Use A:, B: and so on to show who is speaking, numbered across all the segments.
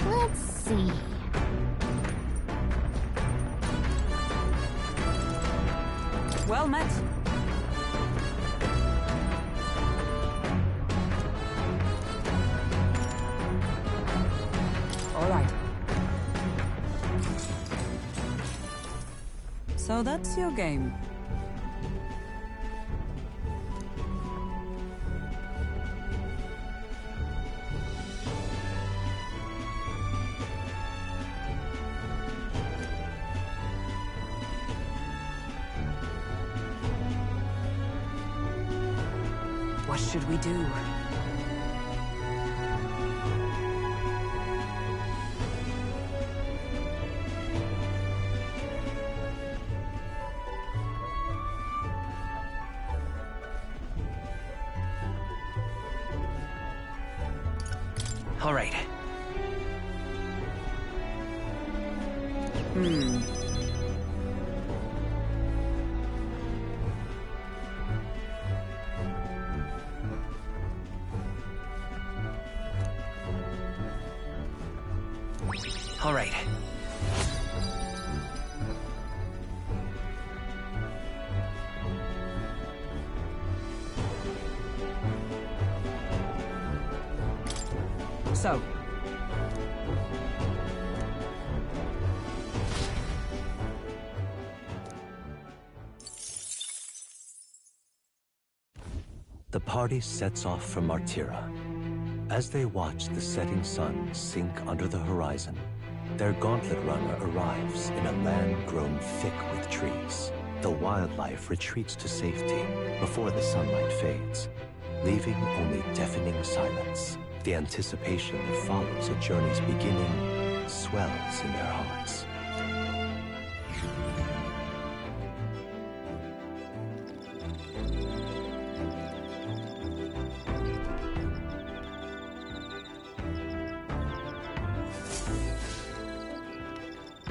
A: Let's see.
B: Well met. All right. So that's your game. What should we do?
C: All right. All right.
B: So,
D: The party sets off for Martira. As they watch the setting sun sink under the horizon, their gauntlet runner arrives in a land grown thick with trees. The wildlife retreats to safety before the sunlight fades, leaving only deafening silence. The anticipation that follows a journey's beginning swells in their hearts.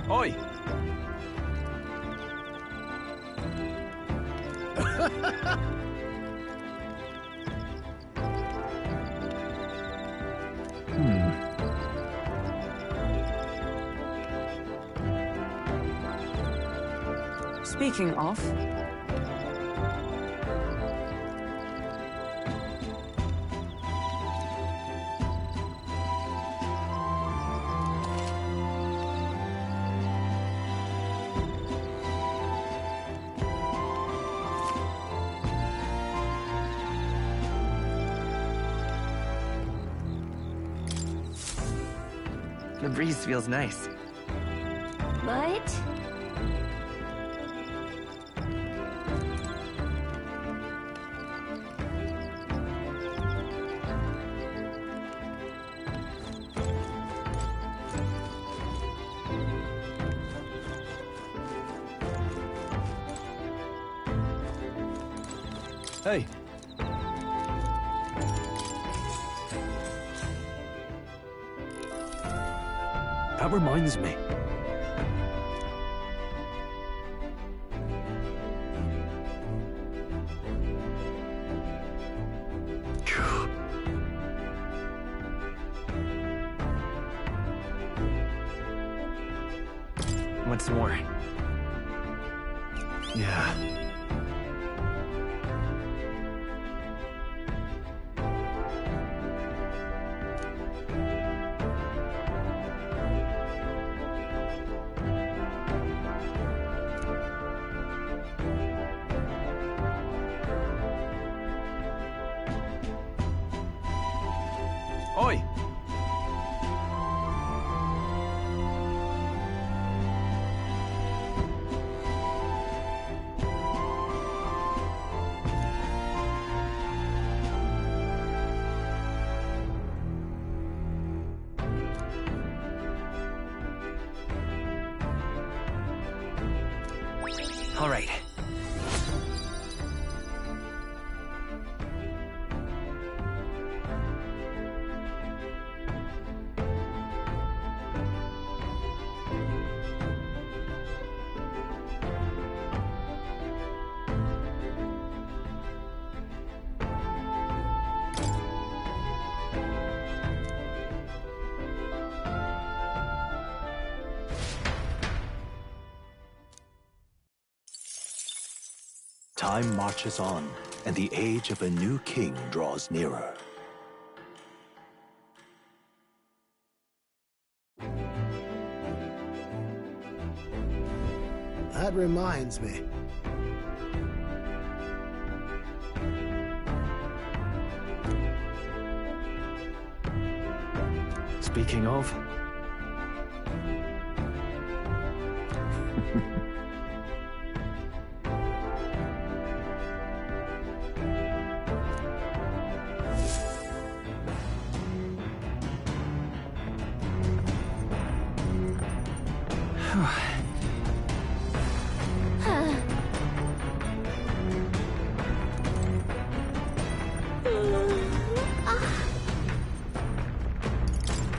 C: Oi!
B: speaking of,
C: The breeze feels nice.
A: But
D: Hey! That reminds me.
C: What's more?
D: Yeah.
C: Oi! All right.
D: Time marches on, and the age of a new king draws nearer.
E: That reminds me.
C: Speaking of...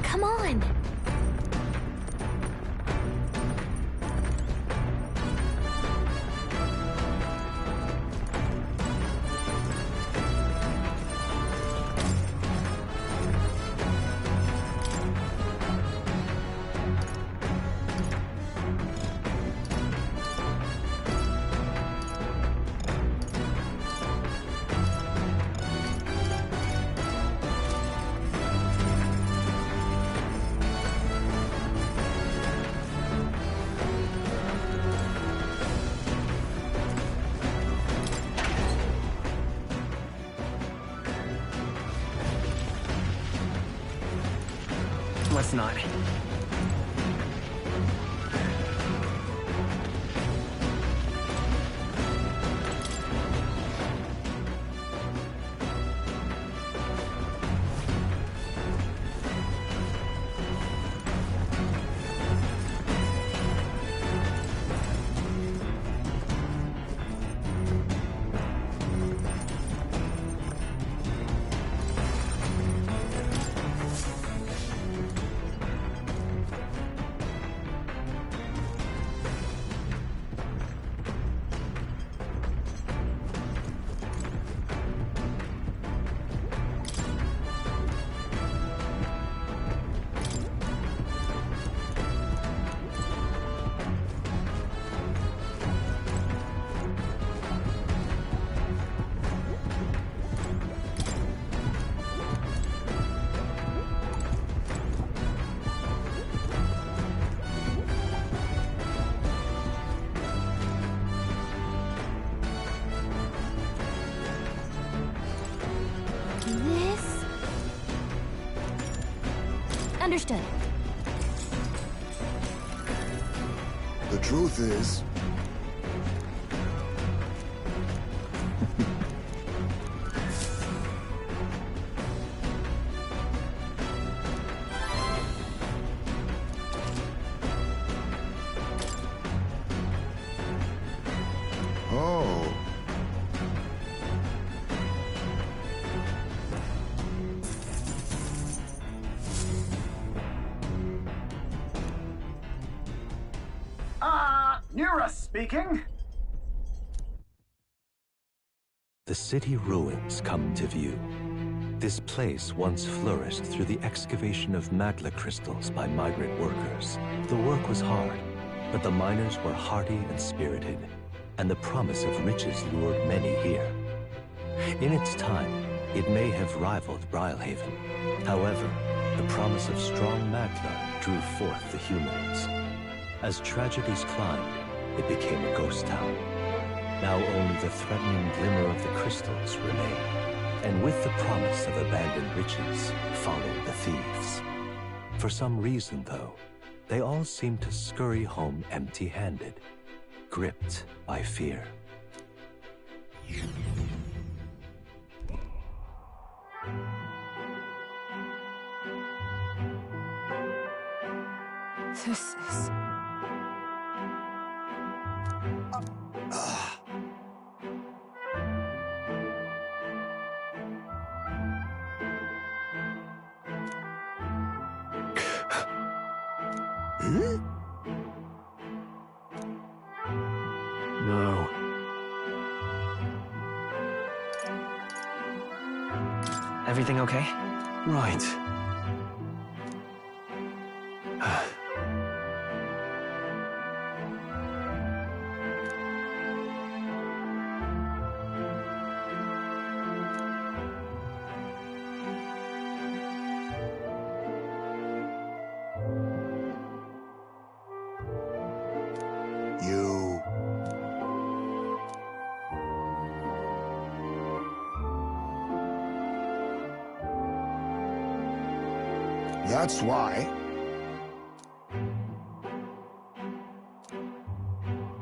A: Come on.
C: Let's not.
A: This? Understood.
E: The truth is, oh.
F: Nira speaking.
D: The city ruins come to view. This place once flourished through the excavation of magla crystals by migrant workers. The work was hard, but the miners were hardy and spirited, and the promise of riches lured many here. In its time, it may have rivaled Brylehaven. However, the promise of strong magla drew forth the humans. As tragedies climbed, it became a ghost town. Now only the threatening glimmer of the crystals remained. And with the promise of abandoned riches followed the thieves. For some reason, though, they all seemed to scurry home empty-handed, gripped by fear.
B: This is...
C: No. Everything okay?
F: Right.
E: That's why.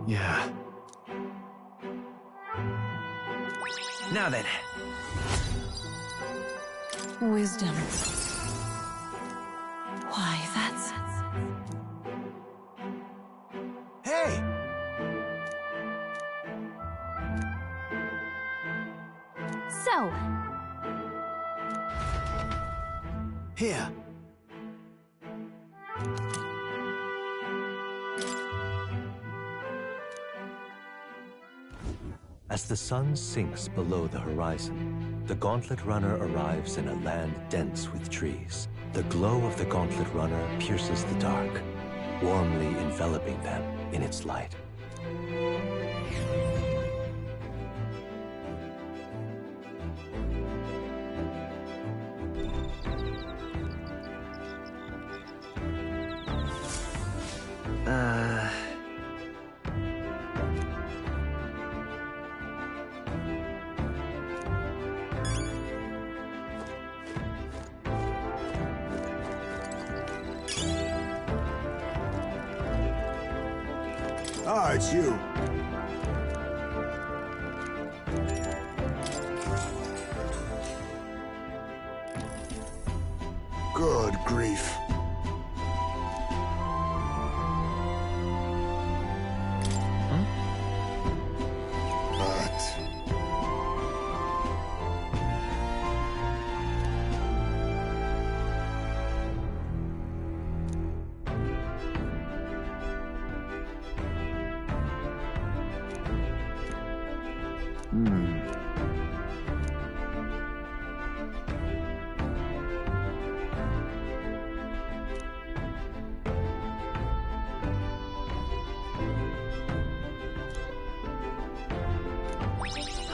C: Yeah. Now then.
B: Wisdom. Why, that's...
E: Hey!
A: So,
E: Here.
D: As the sun sinks below the horizon, the Gauntlet Runner arrives in a land dense with trees. The glow of the Gauntlet Runner pierces the dark, warmly enveloping them in its light.
E: Ah, it's you. Good grief. But...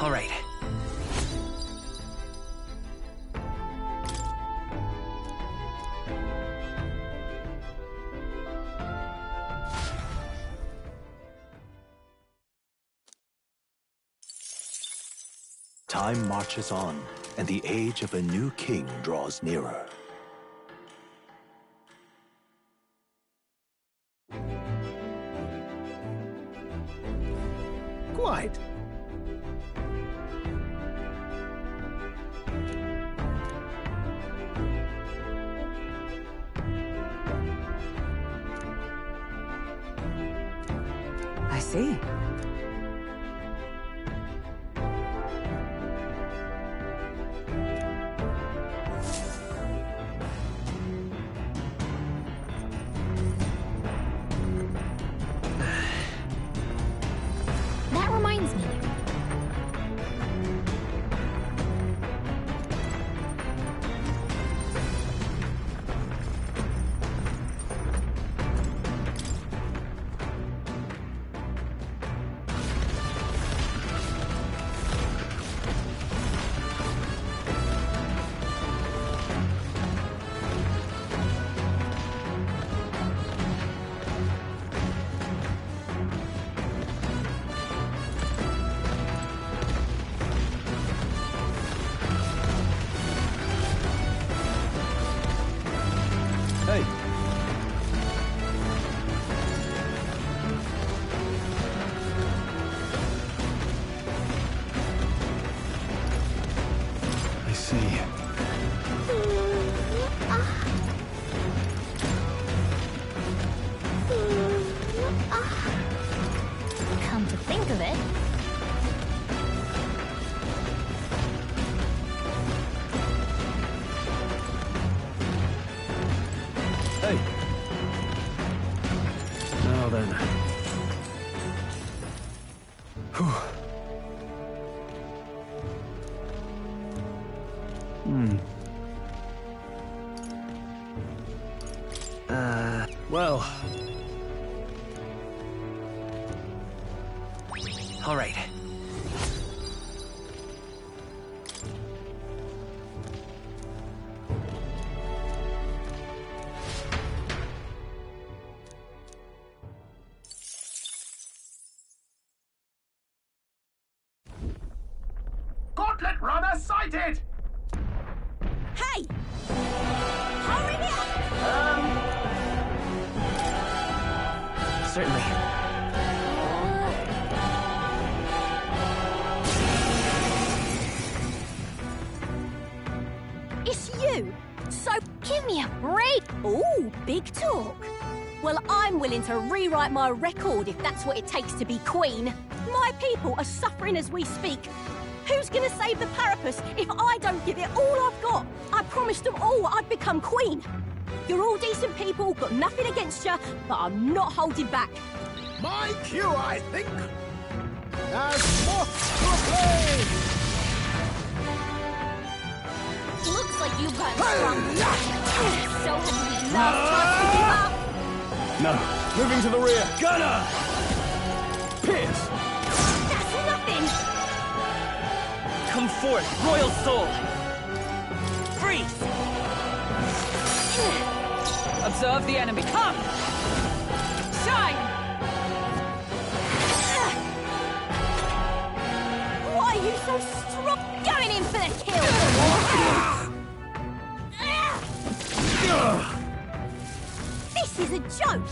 C: All right.
D: Time marches on, and the age of a new king draws nearer.
C: Quite.
B: I see.
A: that reminds me.
C: Hey. I see.
A: Come to think of it,
C: Hey. Now then. Whew. Well. All right.
F: Gauntlet Runner sighted!
A: hey! Hurry up!
G: you. So give me a break. Ooh, big talk. Well, I'm willing to rewrite my record if that's what it takes to be queen. My people are suffering as we speak. Who's gonna save the Parapus if I don't give it all I've got? I promised them all I'd become queen. You're all decent people, got nothing against you, but I'm not holding back.
E: My cue, I think. As forth to a flame!
A: Looks like you've got strong. So have we last chance to give up.
C: No. Moving to the rear. Gunner! Pierce!
G: That's nothing!
H: Come forth, royal soul! Freeze! Observe the enemy. Come! Shine!
G: Why are you so strong? Going in for the kill! This is a joke!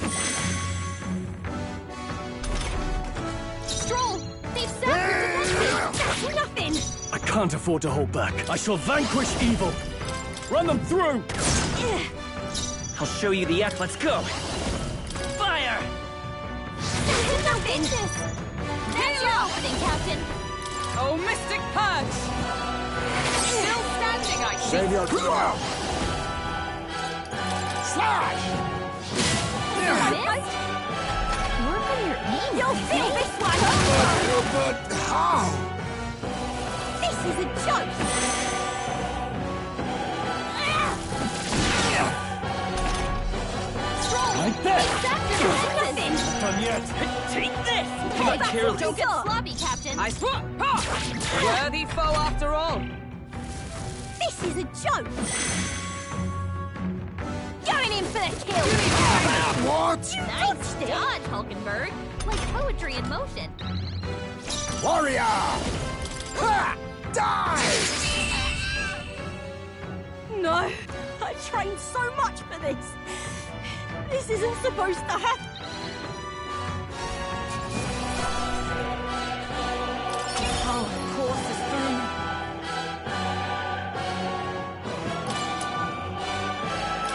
A: Stroll! They've set for defense!
G: That's nothing!
C: I can't afford to hold back. I shall vanquish evil. Run them through!
H: I'll show you the act. Let's go! Fire!
G: That's nothing!
A: That's your opening, Captain.
H: Oh, Mystic Purge! Still standing, I see.
E: Save your Slash!
A: Work on your aim.
G: You'll feel this one!
E: But how?
G: This is a joke!
C: Like that!
G: Nothing!
C: Done yet.
H: Take this!
G: Hey,
H: Not careless.
A: Don't get sloppy, Captain.
H: I swap! Worthy foe after all.
G: This is a joke! Going in for the kill!
E: What?
A: Nice dodge, Hulkenberg. Like poetry in motion.
E: Warrior! Ha! Die!
G: No! I trained so much for this! This isn't supposed to happen!
H: Oh, course is through.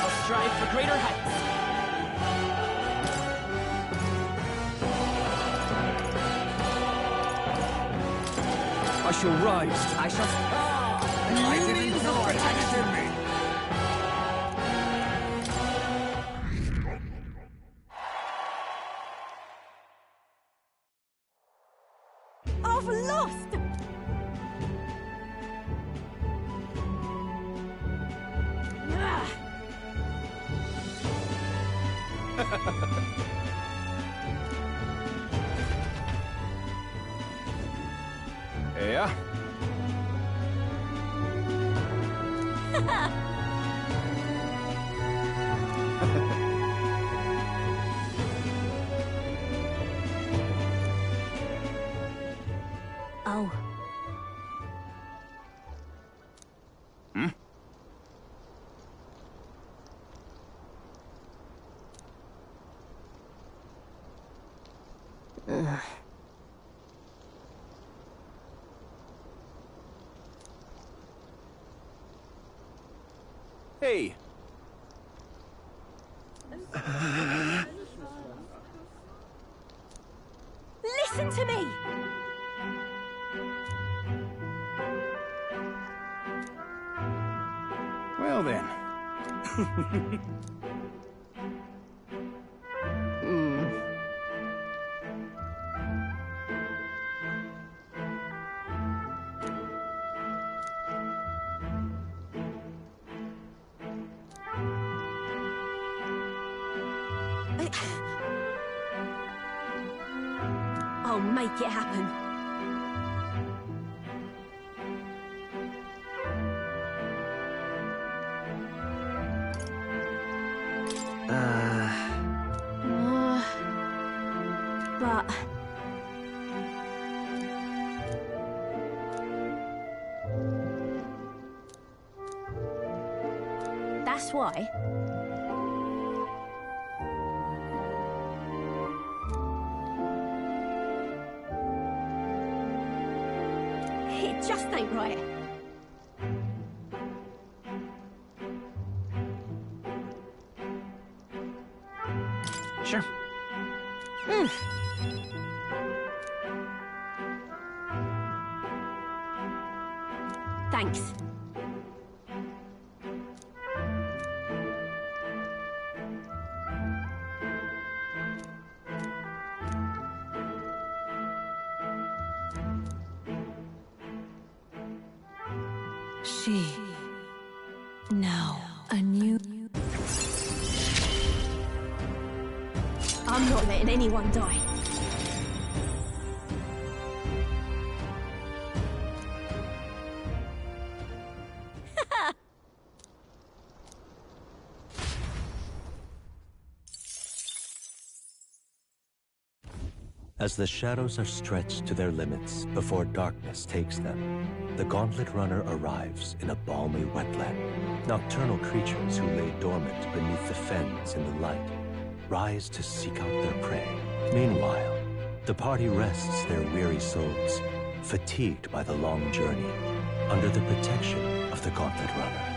H: I'll strive for greater heights.
C: I shall rise.
H: I shall...
E: I didn't know I had it in me.
G: I've lost! Ah.
C: Yeah?
G: Oh.
C: Hey!
G: Listen to me!
C: Well then.
G: I'll make it happen. But... That's why... It just ain't right.
F: Sure.
G: Thanks.
B: She. Now, a new.
G: I'm not letting anyone die.
D: As the shadows are stretched to their limits before darkness takes them, the Gauntlet Runner arrives in a balmy wetland. Nocturnal creatures who lay dormant beneath the fens in the light rise to seek out their prey. Meanwhile, the party rests their weary souls, fatigued by the long journey, under the protection of the Gauntlet Runner.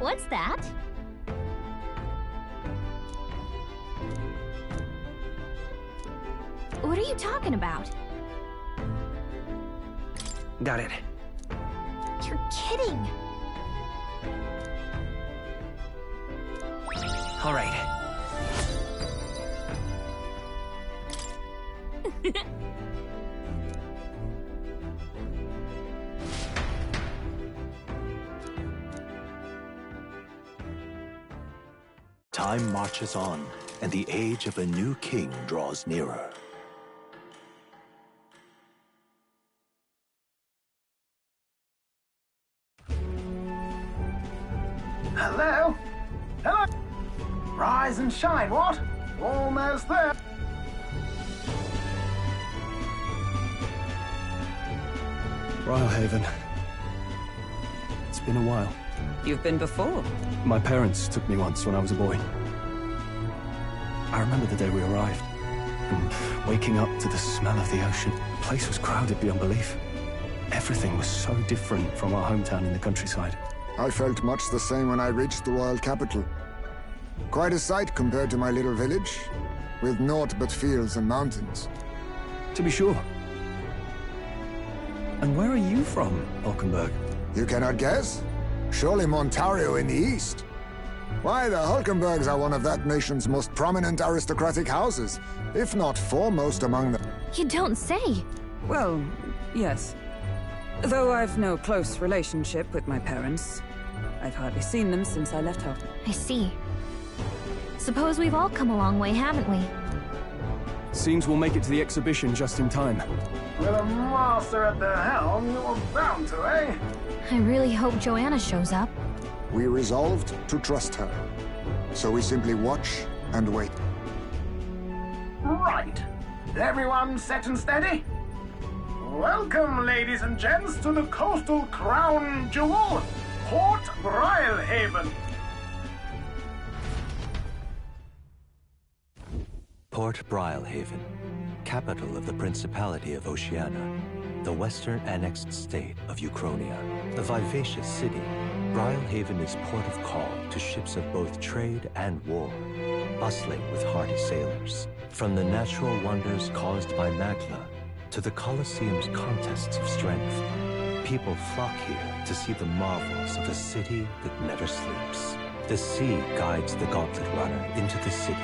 A: What's that? What are you talking about?
F: Got it.
A: You're kidding.
F: All right.
D: Time marches on, and the age of a new king draws nearer.
F: Hello? Hello? Rise and shine, what? Almost there.
C: Rhylehaven. It's been a while.
H: You've been before.
C: My parents took me once when I was a boy. I remember the day we arrived, and waking up to the smell of the ocean. The place was crowded beyond belief. Everything was so different from our hometown in the countryside.
E: I felt much the same when I reached the royal capital. Quite a sight compared to my little village, with naught but fields and mountains.
C: To be sure. And where are you from, Hulkenberg?
E: You cannot guess? Surely Montario in the east. Why, the Hulkenbergs are one of that nation's most prominent aristocratic houses, if not foremost among them.
A: You don't say.
H: Well, yes. Though I've no close relationship with my parents. I've hardly seen them since I left home.
A: I see. Suppose we've all come a long way, haven't we?
C: Seems we'll make it to the exhibition just in time.
F: With a master at the helm, you were bound to, eh?
A: I really hope Joanna shows up.
E: We resolved to trust her. So we simply watch and wait.
F: Right. Everyone set and steady? Welcome, ladies and gents, to the coastal crown jewel, Port Rhylehaven.
D: Port Rhylehaven, capital of the Principality of Oceania, the western annexed state of Uchronia. A vivacious city, Rhylehaven is port of call to ships of both trade and war, bustling with hardy sailors. From the natural wonders caused by Magla to the Colosseum's contests of strength, people flock here to see the marvels of a city that never sleeps. The sea guides the gauntlet runner into the city,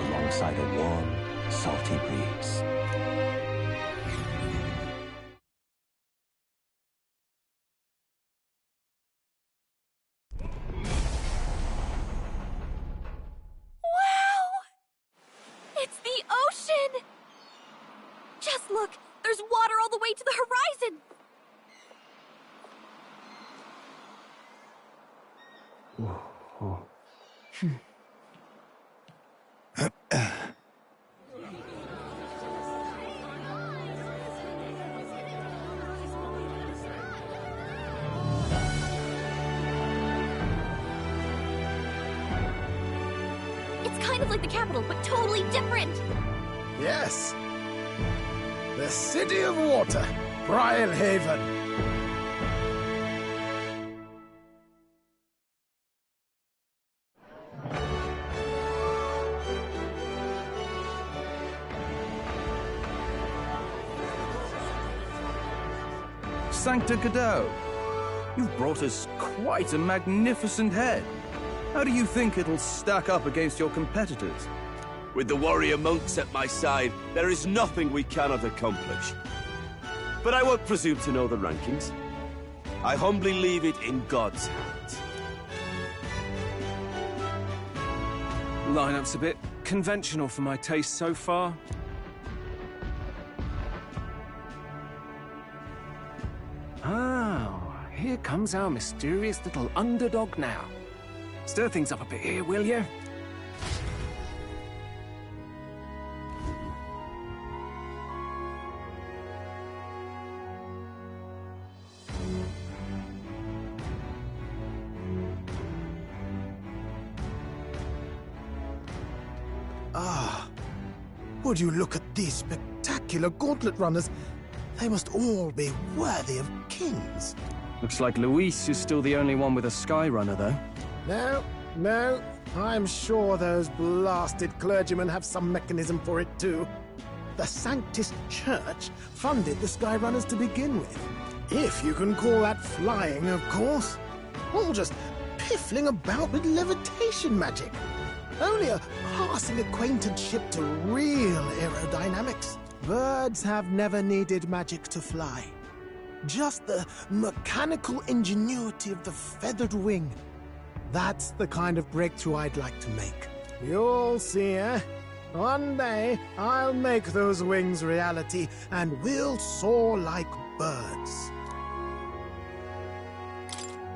D: alongside a warm, salty breeze.
G: It's the ocean! Just look! There's water all the way to the horizon! It's kind of like the capital, but totally different!
F: Yes. The City of Water, Brylehaven.
I: Sancta Cadeau, you've brought us quite a magnificent head. How do you think it'll stack up against your competitors?
J: With the warrior monks at my side, there is nothing we cannot accomplish. But I won't presume to know the rankings. I humbly leave it in God's hands.
C: Lineup's a bit conventional for my taste so far. Oh, here comes our mysterious little underdog now. Stir things up a bit here, will you?
F: Ah, would you look at these spectacular gauntlet runners? They must all be worthy of kings.
C: Looks like Luis is still the only one with a sky runner, though.
F: No, I'm sure those blasted clergymen have some mechanism for it too. The Sanctist Church funded the Skyrunners to begin with. If you can call that flying, of course. All just piffling about with levitation magic. Only a passing acquaintanceship to real aerodynamics. Birds have never needed magic to fly. Just the mechanical ingenuity of the feathered wing. That's the kind of breakthrough I'd like to make. You'll see, eh? One day, I'll make those wings reality, and we'll soar like birds.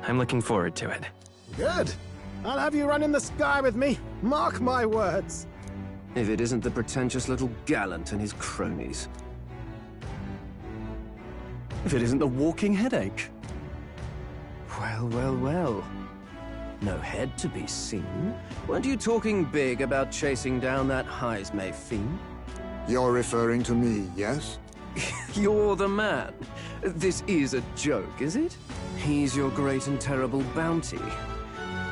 C: I'm looking forward to it.
F: Good. I'll have you run in the sky with me. Mark my words.
C: If it isn't the pretentious little gallant and his cronies. If it isn't the walking headache. Well. No head to be seen. Weren't you talking big about chasing down that Heismay fiend?
E: You're referring to me, yes?
C: You're the man. This is a joke, is it? He's your great and terrible bounty.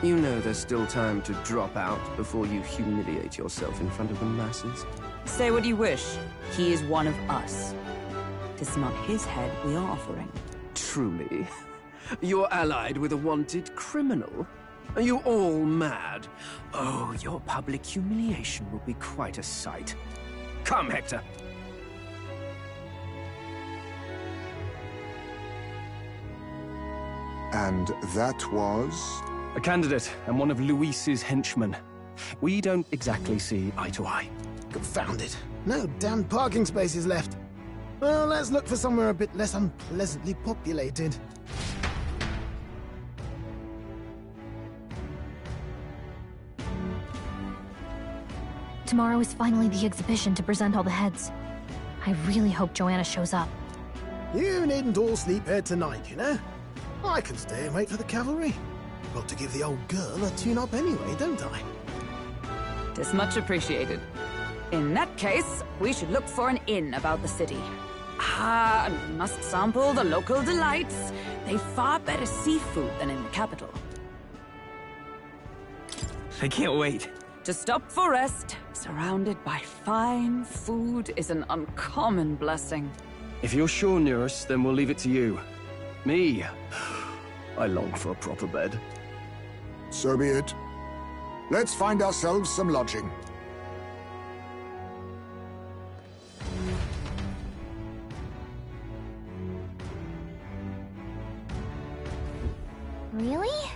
C: You know there's still time to drop out before you humiliate yourself in front of the masses.
H: Say what you wish. He is one of us. This is not his head we are offering.
C: Truly? You're allied with a wanted criminal? Are you all mad? Oh, your public humiliation will be quite a sight. Come, Hector.
E: And that was?
C: A candidate and one of Luis's henchmen. We don't exactly see eye to eye.
F: Confound it. No damn parking spaces left. Well, let's look for somewhere a bit less unpleasantly populated.
A: Tomorrow is finally the exhibition to present all the heads. I really hope Joanna shows up.
F: You needn't all sleep here tonight, you know? I can stay and wait for the cavalry. Got to give the old girl a tune-up anyway, don't I?
H: Tis much appreciated. In that case, we should look for an inn about the city. Ah, and we must sample the local delights. They've far better seafood than in the capital.
C: I can't wait.
H: To stop for rest, surrounded by fine food, is an uncommon blessing.
C: If you're sure, Nurse, then we'll leave it to you. Me? I long for a proper bed.
E: So be it. Let's find ourselves some lodging.
A: Really?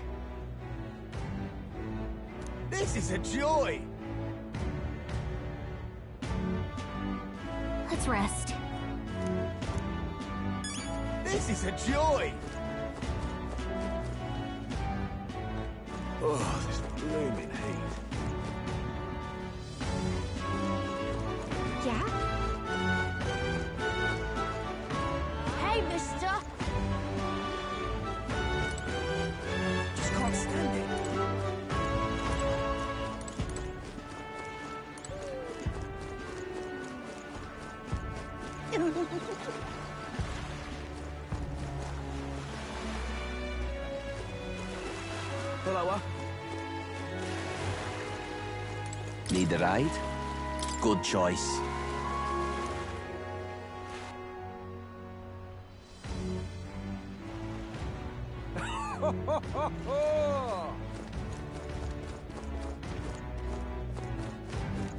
J: This is a joy!
A: Let's rest.
J: This is a joy! Oh, this blooming heat.
G: Yeah? Hey, mister!
J: Just can't stand it. Hello,
K: Need a ride? Good choice.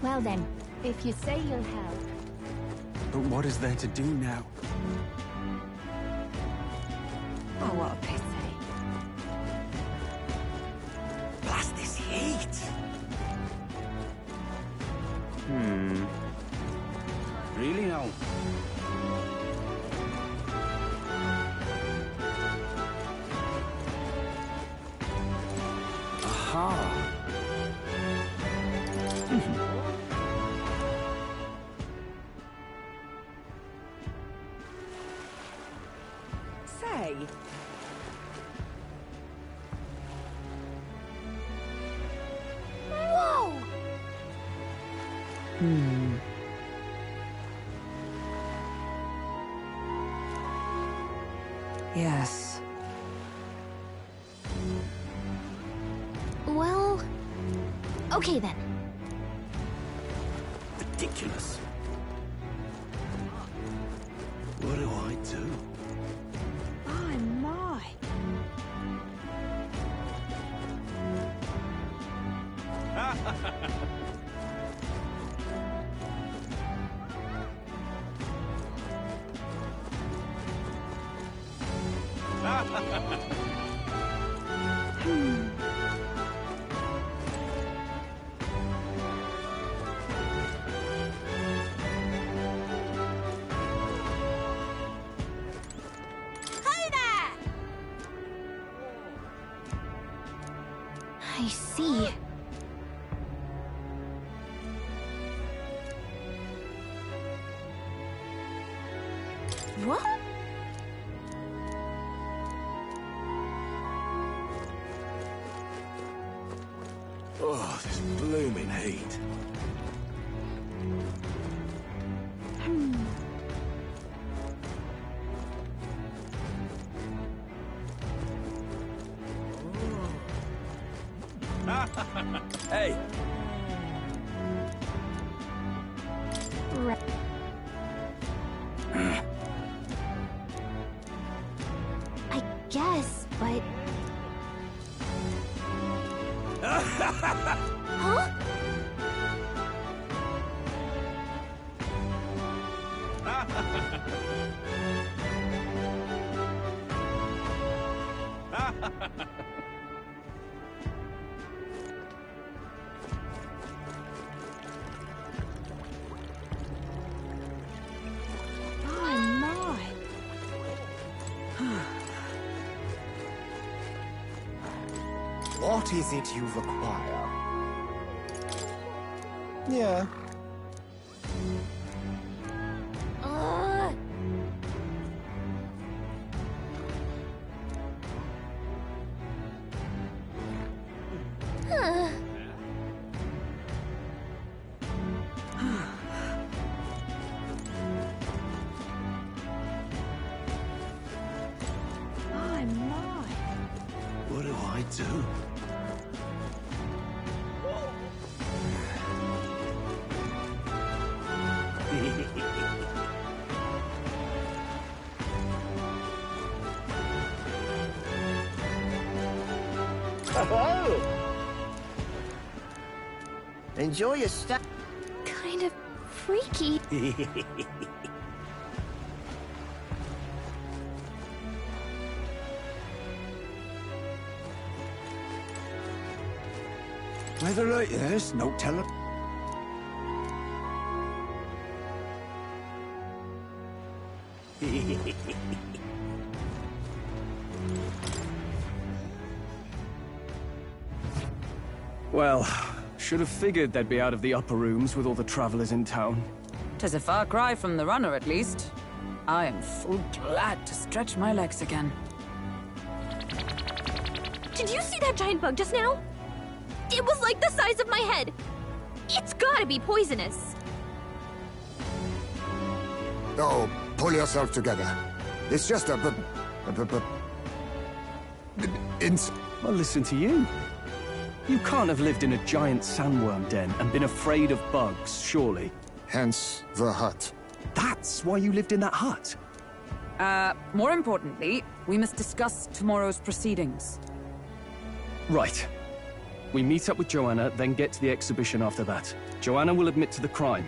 G: Well then, if you say you'll help.
K: But what is there to do now?
G: Oh, what a pity.
K: Blast this heat!
J: really now?
K: Aha!
H: Say,
G: Whoa!
H: yes.
A: Well... Okay then.
J: Ridiculous. What do I do?
G: My, my. Hey there!
A: I see.
G: What?
J: Oh, this blooming heat. Hey,
A: Right. I guess, but... Huh?
G: My, my.
K: What is it you require? Yeah.
G: Ugh.
A: Huh.
G: My, my.
J: what do I do?
K: Oh! Enjoy your stay.
A: Kind of freaky.
K: Weather like this, no telling.
C: Well, should have figured they'd be out of the upper rooms with all the travelers in town.
H: 'Tis a far cry from the runner, at least. I am full glad to stretch my legs again.
A: Did you see that giant bug just now? It was like the size of my head. It's gotta be poisonous.
E: Oh, pull yourself together. It's just
C: Well, listen to you. You can't have lived in a giant sandworm den and been afraid of bugs, surely.
E: Hence the hut.
C: That's why you lived in that hut?
H: More importantly, we must discuss tomorrow's proceedings.
C: Right. We meet up with Joanna, then get to the exhibition after that. Joanna will admit to the crime.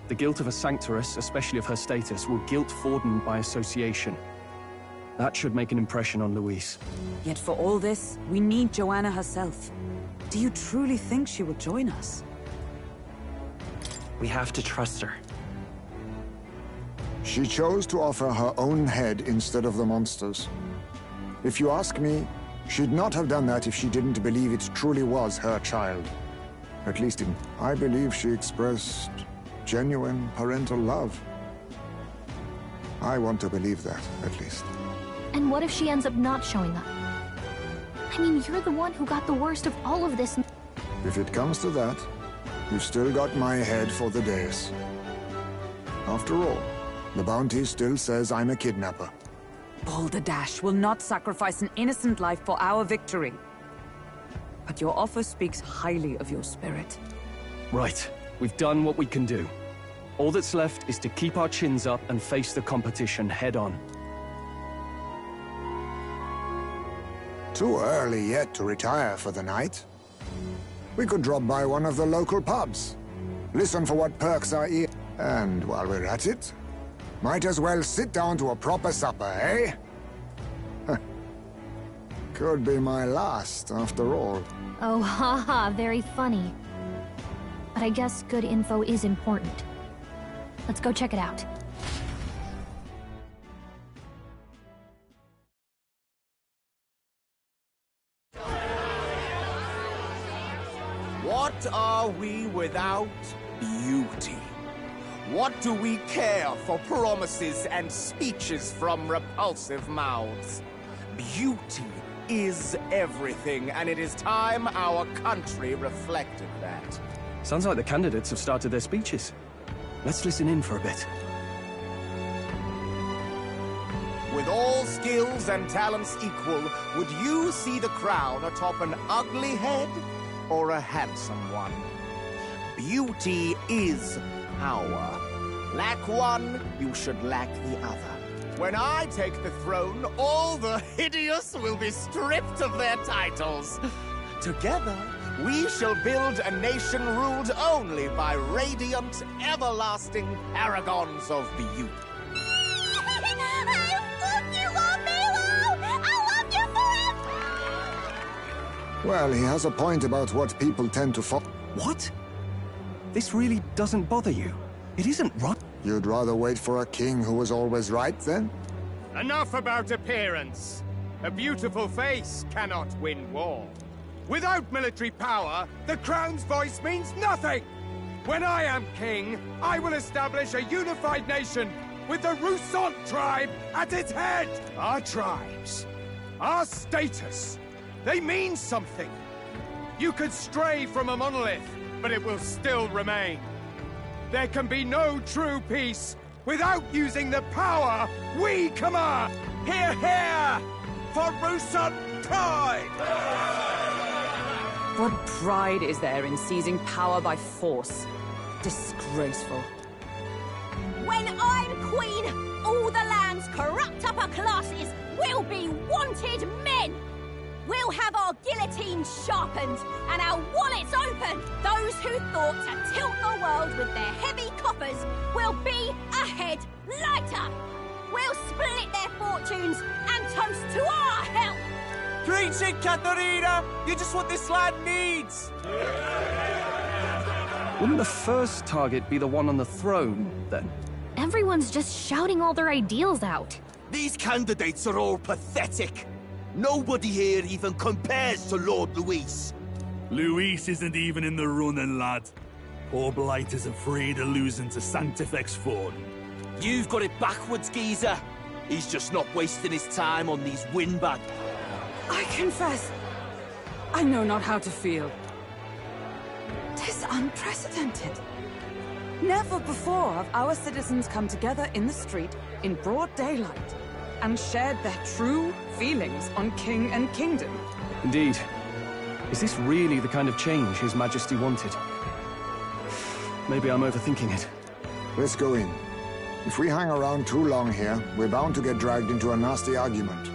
C: The guilt of a sanctoress, especially of her status, will guilt Forden by association. That should make an impression on Louise.
H: Yet for all this, we need Joanna herself. Do you truly think she will join us?
L: We have to trust her.
E: She chose to offer her own head instead of the monster's. If you ask me, she'd not have done that if she didn't believe it truly was her child. At least I believe she expressed genuine parental love. I want to believe that, at least.
A: And what if she ends up not showing up? I mean, you're the one who got the worst of all of this.
E: If it comes to that, you've still got my head for the dais. After all, the bounty still says I'm a kidnapper.
H: Balderdash will not sacrifice an innocent life for our victory. But your offer speaks highly of your spirit.
C: Right. We've done what we can do. All that's left is to keep our chins up and face the competition head on.
E: Too early yet to retire for the night. We could drop by one of the local pubs. Listen for what perks are here. And while we're at it, might as well sit down to a proper supper, eh? Could be my last, after all.
A: Oh, haha, very funny. But I guess good info is important. Let's go check it out.
K: What are we without beauty? What do we care for promises and speeches from repulsive mouths? Beauty is everything, and it is time our country reflected that.
C: Sounds like the candidates have started their speeches. Let's listen in for a bit.
K: With all skills and talents equal, would you see the crown atop an ugly head or a handsome one? Beauty is power. Lack one, you should lack the other. When I take the throne, all the hideous will be stripped of their titles. Together, we shall build a nation ruled only by radiant, everlasting paragons of beauty.
E: Well, he has a point about what people tend to follow.
C: What? This really doesn't bother you? It isn't right.
E: You'd rather wait for a king who was always right, then?
M: Enough about appearance. A beautiful face cannot win war. Without military power, the crown's voice means nothing! When I am king, I will establish a unified nation with the Rousant tribe at its head! Our tribes, our status, they mean something. You could stray from a monolith, but it will still remain. There can be no true peace without using the power we command! Hear, hear! For Rousant pride!
H: What pride is there in seizing power by force? Disgraceful.
G: When I'm queen, all the land's corrupt upper classes will be wanted men! We'll have our guillotines sharpened and our wallets open. Those who thought to tilt the world with their heavy coffers will be a head lighter. We'll split their fortunes and toast to our help.
K: Preach it, Katharina! You're just what this land needs!
I: Wouldn't the first target be the one on the throne, then?
A: Everyone's just shouting all their ideals out.
J: These candidates are all pathetic. Nobody here even compares to Lord Luis.
N: Luis isn't even in the running, lad. Poor Blight is afraid of losing to Sanctifex Ford.
J: You've got it backwards, geezer. He's just not wasting his time on these windbag.
H: I confess, I know not how to feel. 'Tis unprecedented. Never before have our citizens come together in the street in broad daylight and shared their true feelings on king and kingdom.
C: Indeed. Is this really the kind of change His Majesty wanted? Maybe I'm overthinking it.
E: Let's go in. If we hang around too long here, we're bound to get dragged into a nasty argument.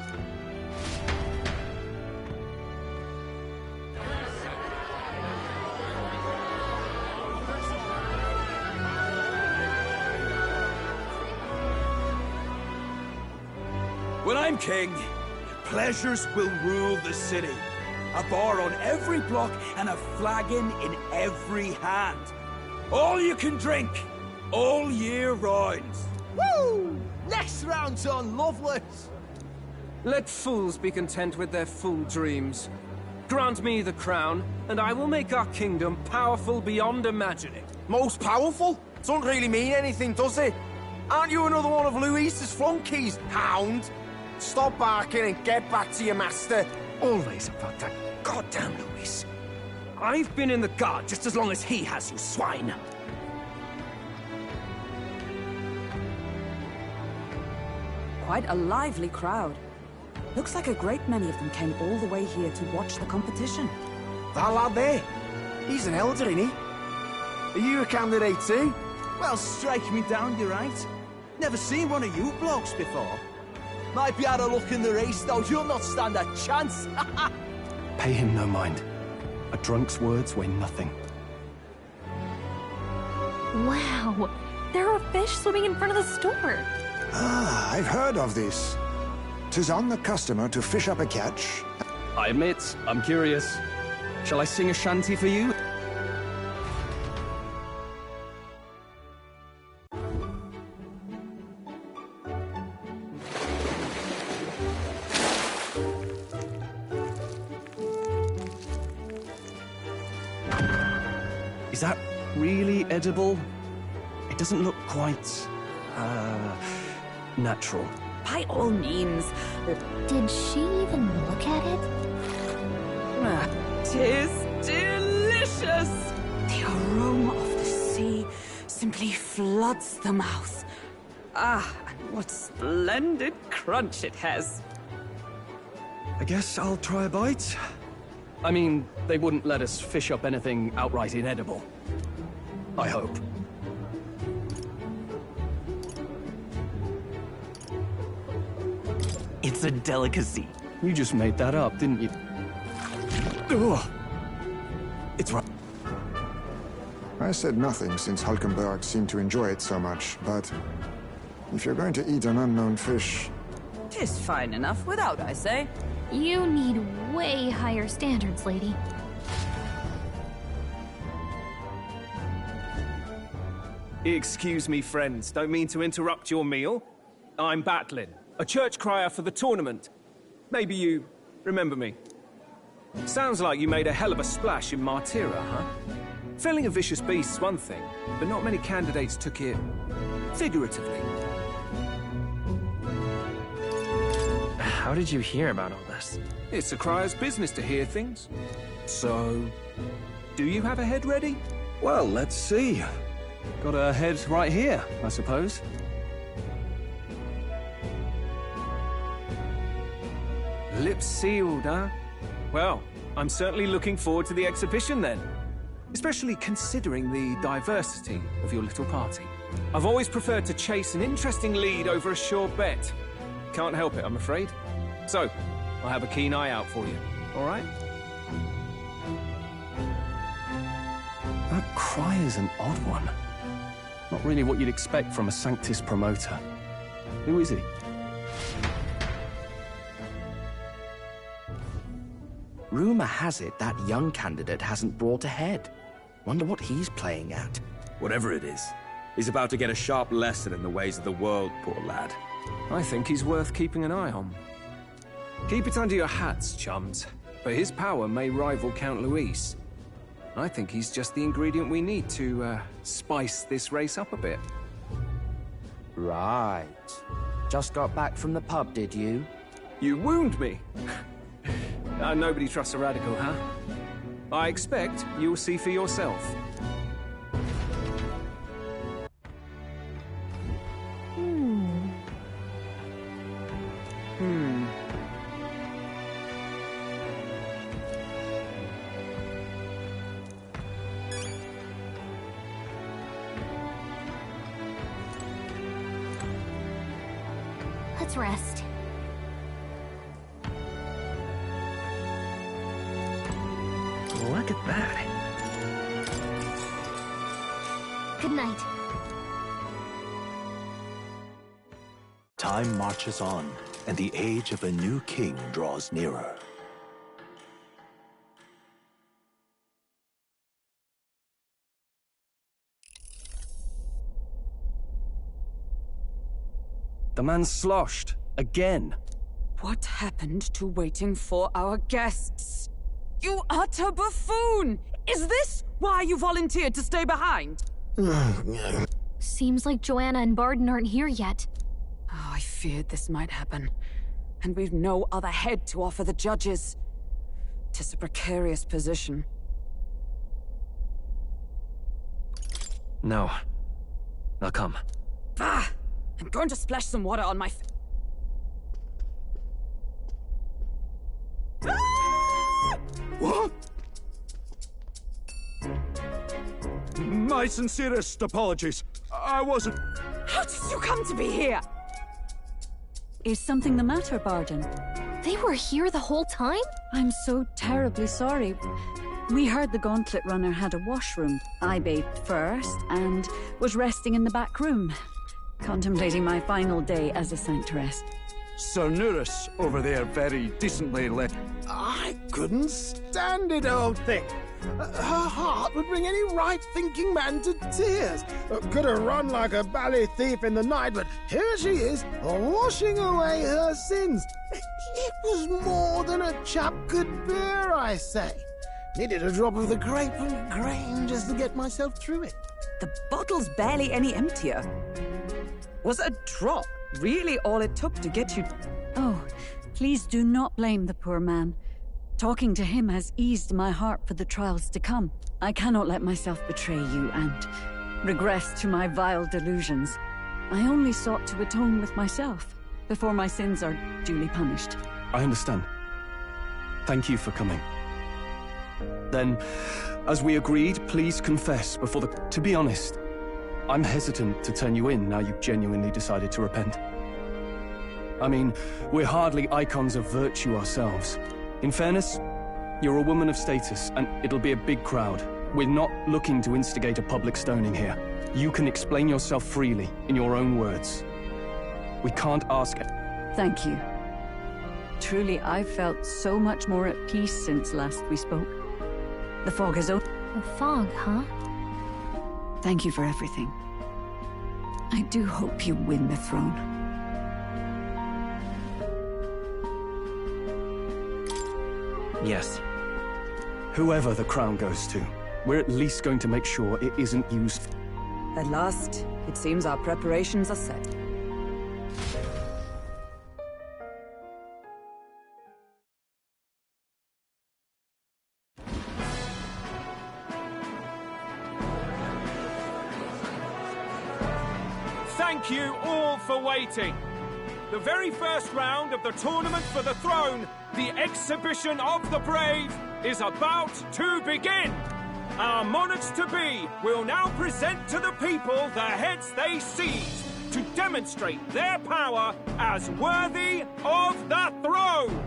J: When I'm king, pleasures will rule the city. A bar on every block and a flagon in every hand. All you can drink, all year round.
O: Woo! Next round's on Loveless.
P: Let fools be content with their fool dreams. Grant me the crown, and I will make our kingdom powerful beyond imagining.
K: Most powerful? Doesn't really mean anything, does it? Aren't you another one of Luis's flunkies, hound? Stop barking and get back to your master.
P: Always about that goddamn Luis. I've been in the guard just as long as he has, you swine.
H: Quite a lively crowd. Looks like a great many of them came all the way here to watch the competition.
K: That lad there, he's an elder, isn't he? Are you a candidate too?
O: Well, strike me down, you're right. Never seen one of you blokes before. Might be out of luck in the race, though. You'll not stand a chance.
C: Pay him no mind. A drunk's words weigh nothing.
A: Wow, there are fish swimming in front of the store.
E: Ah, I've heard of this. 'Tis on the customer to fish up a catch.
C: I admit, I'm curious. Shall I sing a shanty for you? Is that really edible? It doesn't look quite, natural.
H: By all means.
A: Did she even look at it?
H: Tis delicious! The aroma of the sea simply floods the mouth. Ah, and what splendid crunch it has.
C: I guess I'll try a bite. I mean, they wouldn't let us fish up anything outright inedible. I hope.
L: It's a delicacy.
C: You just made that up, didn't you? Ugh. It's right.
E: I said nothing since Hulkenberg seemed to enjoy it so much, but if you're going to eat an unknown fish...
H: 'Tis fine enough without, I say.
A: You need way higher standards, lady.
P: Excuse me, friends. Don't mean to interrupt your meal. I'm Batlin, a church crier for the tournament. Maybe you remember me. Sounds like you made a hell of a splash in Martira, huh? Felling a vicious beast's one thing, but not many candidates took it figuratively.
L: How did you hear about all this?
P: It's a crier's business to hear things. So, do you have a head ready?
C: Well, let's see. Got a head right here, I suppose.
P: Lips sealed, huh? Well, I'm certainly looking forward to the exhibition then. Especially considering the diversity of your little party. I've always preferred to chase an interesting lead over a sure bet. Can't help it, I'm afraid. So, I'll have a keen eye out for you. all right?
C: That cry is an odd one. Not really what you'd expect from a Sanctus promoter. Who is he?
Q: Rumor has it that young candidate hasn't brought ahead. Wonder what he's playing at.
J: Whatever it is, he's about to get a sharp lesson in the ways of the world, poor lad.
P: I think he's worth keeping an eye on. Keep it under your hats, chums, but his power may rival Count Luis. I think he's just the ingredient we need to, spice this race up a bit.
Q: Right. Just got back from the pub, did you?
P: You wound me! Nobody trusts a radical, huh? I expect you'll see for yourself.
A: Let's rest.
C: Look at that.
A: Good night.
D: Time marches on, and the age of a new king draws nearer.
C: The man's sloshed. Again.
H: What happened to waiting for our guests? You utter buffoon! Is this why you volunteered to stay behind?
A: Seems like Joanna and Barden aren't here yet.
H: Oh, I feared this might happen. And we've no other head to offer the judges. 'Tis a precarious position.
C: No. Now come.
H: Ah! I'm going to splash some water on my
J: What? My sincerest apologies. I wasn't...
H: How did you come to be here?
B: Is something the matter, Barden?
A: They were here the whole time?
B: I'm so terribly sorry. We heard the Gauntlet Runner had a washroom. I bathed first and was resting in the back room, contemplating my final day as a Sanctress.
F: Sir Nuris over there very decently let... I couldn't stand it, old thing. Her heart would bring any right-thinking man to tears. Could have run like a bally thief in the night, but here she is, washing away her sins. It was more than a chap could bear, I say. Needed a drop of the grape and grain just to get myself through it.
H: The bottle's barely any emptier. Was a drop really all it took to get you?
B: Oh, please do not blame the poor man. Talking to him has eased my heart for the trials to come. I cannot let myself betray you and regress to my vile delusions. I only sought to atone with myself before my sins are duly punished.
C: I understand. Thank you for coming. Then, as we agreed, please confess before the... To be honest, I'm hesitant to turn you in now you've genuinely decided to repent. I mean, we're hardly icons of virtue ourselves. In fairness, you're a woman of status, and it'll be a big crowd. We're not looking to instigate a public stoning here. You can explain yourself freely, in your own words. We can't ask...
B: Thank you. Truly, I've felt so much more at peace since last we spoke. The fog has opened.
A: The fog, huh?
B: Thank you for everything. I do hope you win the throne.
C: Yes. Whoever the crown goes to, we're at least going to make sure it isn't used...
H: At last, it seems our preparations are set.
J: Thank you all for waiting. The very first round of the Tournament for the Throne, the Exhibition of the Brave, is about to begin. Our monarchs-to-be will now present to the people the heads they seized to demonstrate their power as worthy of the throne.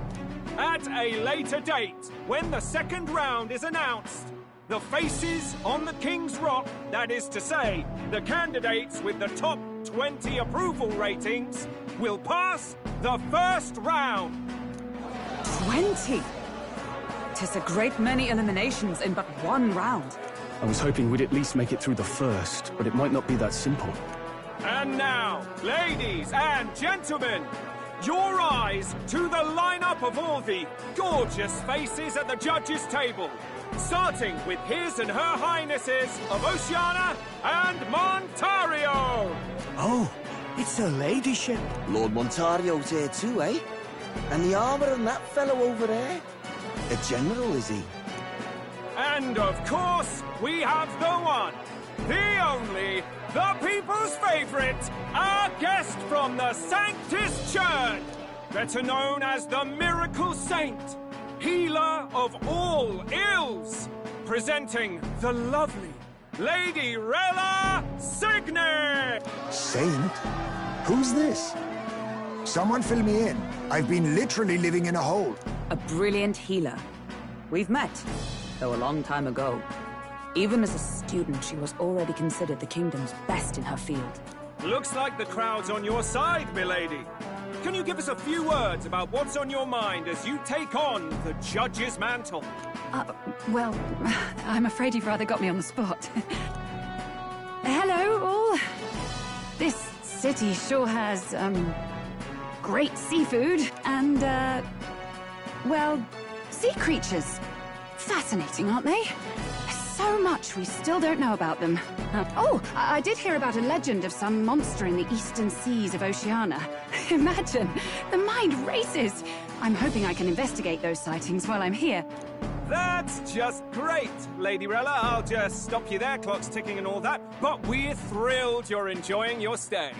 P: At a later date, when the second round is announced, the faces on the King's Rock, that is to say, the candidates with the top 20 approval ratings, will pass the first round.
H: 20? 'Tis a great many eliminations in but one round.
C: I was hoping we'd at least make it through the first, but it might not be that simple.
P: And now, ladies and gentlemen, your eyes to the lineup of all the gorgeous faces at the judges' table, starting with His and Her Highnesses of Oceania and Montario.
R: Oh, it's her ladyship. Lord Montario's here too, eh? And the armor and that fellow over there? A general, is he?
P: And of course, we have the one, the only, the people's favorite, our guest from the Sanctus Church, better known as the Miracle Saint, healer of all ills, presenting the lovely Lady Rella Signet!
E: Saint? Who's this? Someone fill me in. I've been literally living in a hole.
H: A brilliant healer. We've met, though a long time ago. Even as a student, she was already considered the kingdom's best in her field.
P: Looks like the crowd's on your side, milady. Can you give us a few words about what's on your mind as you take on the judge's mantle?
B: Well, I'm afraid you've rather got me on the spot. Hello, all. This city sure has, great seafood and, well, sea creatures. Fascinating, aren't they? So much we still don't know about them. I did hear about a legend of some monster in the eastern seas of Oceania. Imagine, the mind races. I'm hoping I can investigate those sightings while I'm here.
P: That's just great, Lady Rella. I'll just stop you there, clock's ticking and all that. But we're thrilled you're enjoying your stay.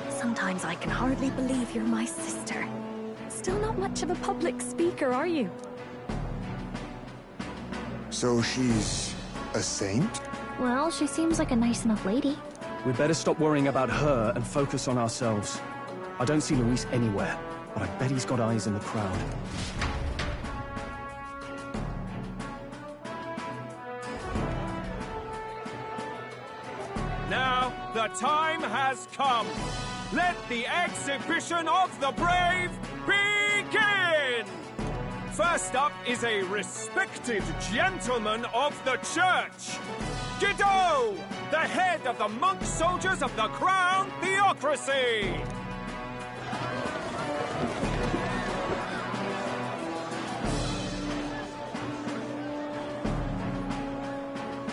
A: Sometimes I can hardly believe you're my sister. Still not much of a public speaker, are you?
E: So she's a saint?
A: Well, she seems like a nice enough lady.
C: We'd better stop worrying about her and focus on ourselves. I don't see Luis anywhere, but I bet he's got eyes in the crowd.
P: Now, the time has come. Let the exhibition of the brave begin! First up is a respected gentleman of the church. Guido, the head of the monk soldiers of the Crown Theocracy.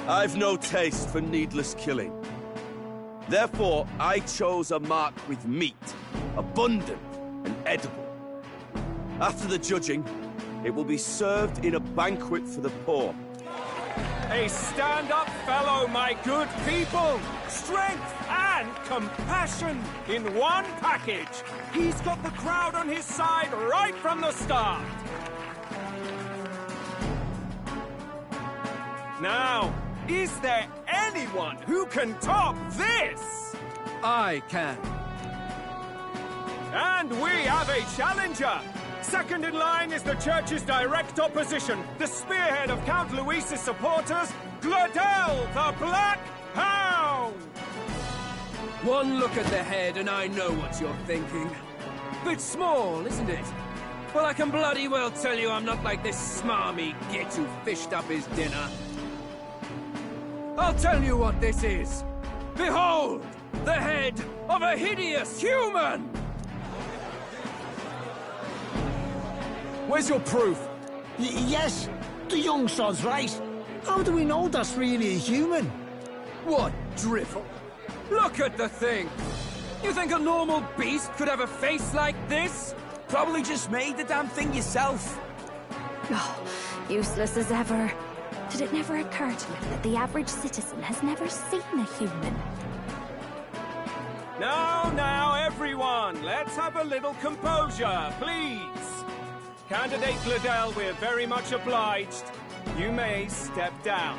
O: I've no taste for needless killing. Therefore, I chose a mark with meat, abundant and edible. After the judging, it will be served in a banquet for the poor.
P: A stand-up fellow, my good people! Strength and compassion in one package! He's got the crowd on his side right from the start! Now, is there anyone who can top this?
I: I can.
P: And we have a challenger! Second in line is the church's direct opposition, the spearhead of Count Luis's supporters, Gladel the Black Hound!
S: One look at the head and I know what you're thinking. Bit small, isn't it? Well, I can bloody well tell you I'm not like this smarmy git who fished up his dinner. I'll tell you what this is. Behold, the head of a hideous human!
R: Where's your proof? Yes, the young sod's right. How do we know that's really a human?
S: What drivel? Look at the thing! You think a normal beast could have a face like this?
R: Probably just made the damn thing yourself.
A: Oh, useless as ever. Did it never occur to you that the average citizen has never seen a human?
P: Now, everyone, let's have a little composure, please. Candidate Gladel, we're very much obliged. You may step down.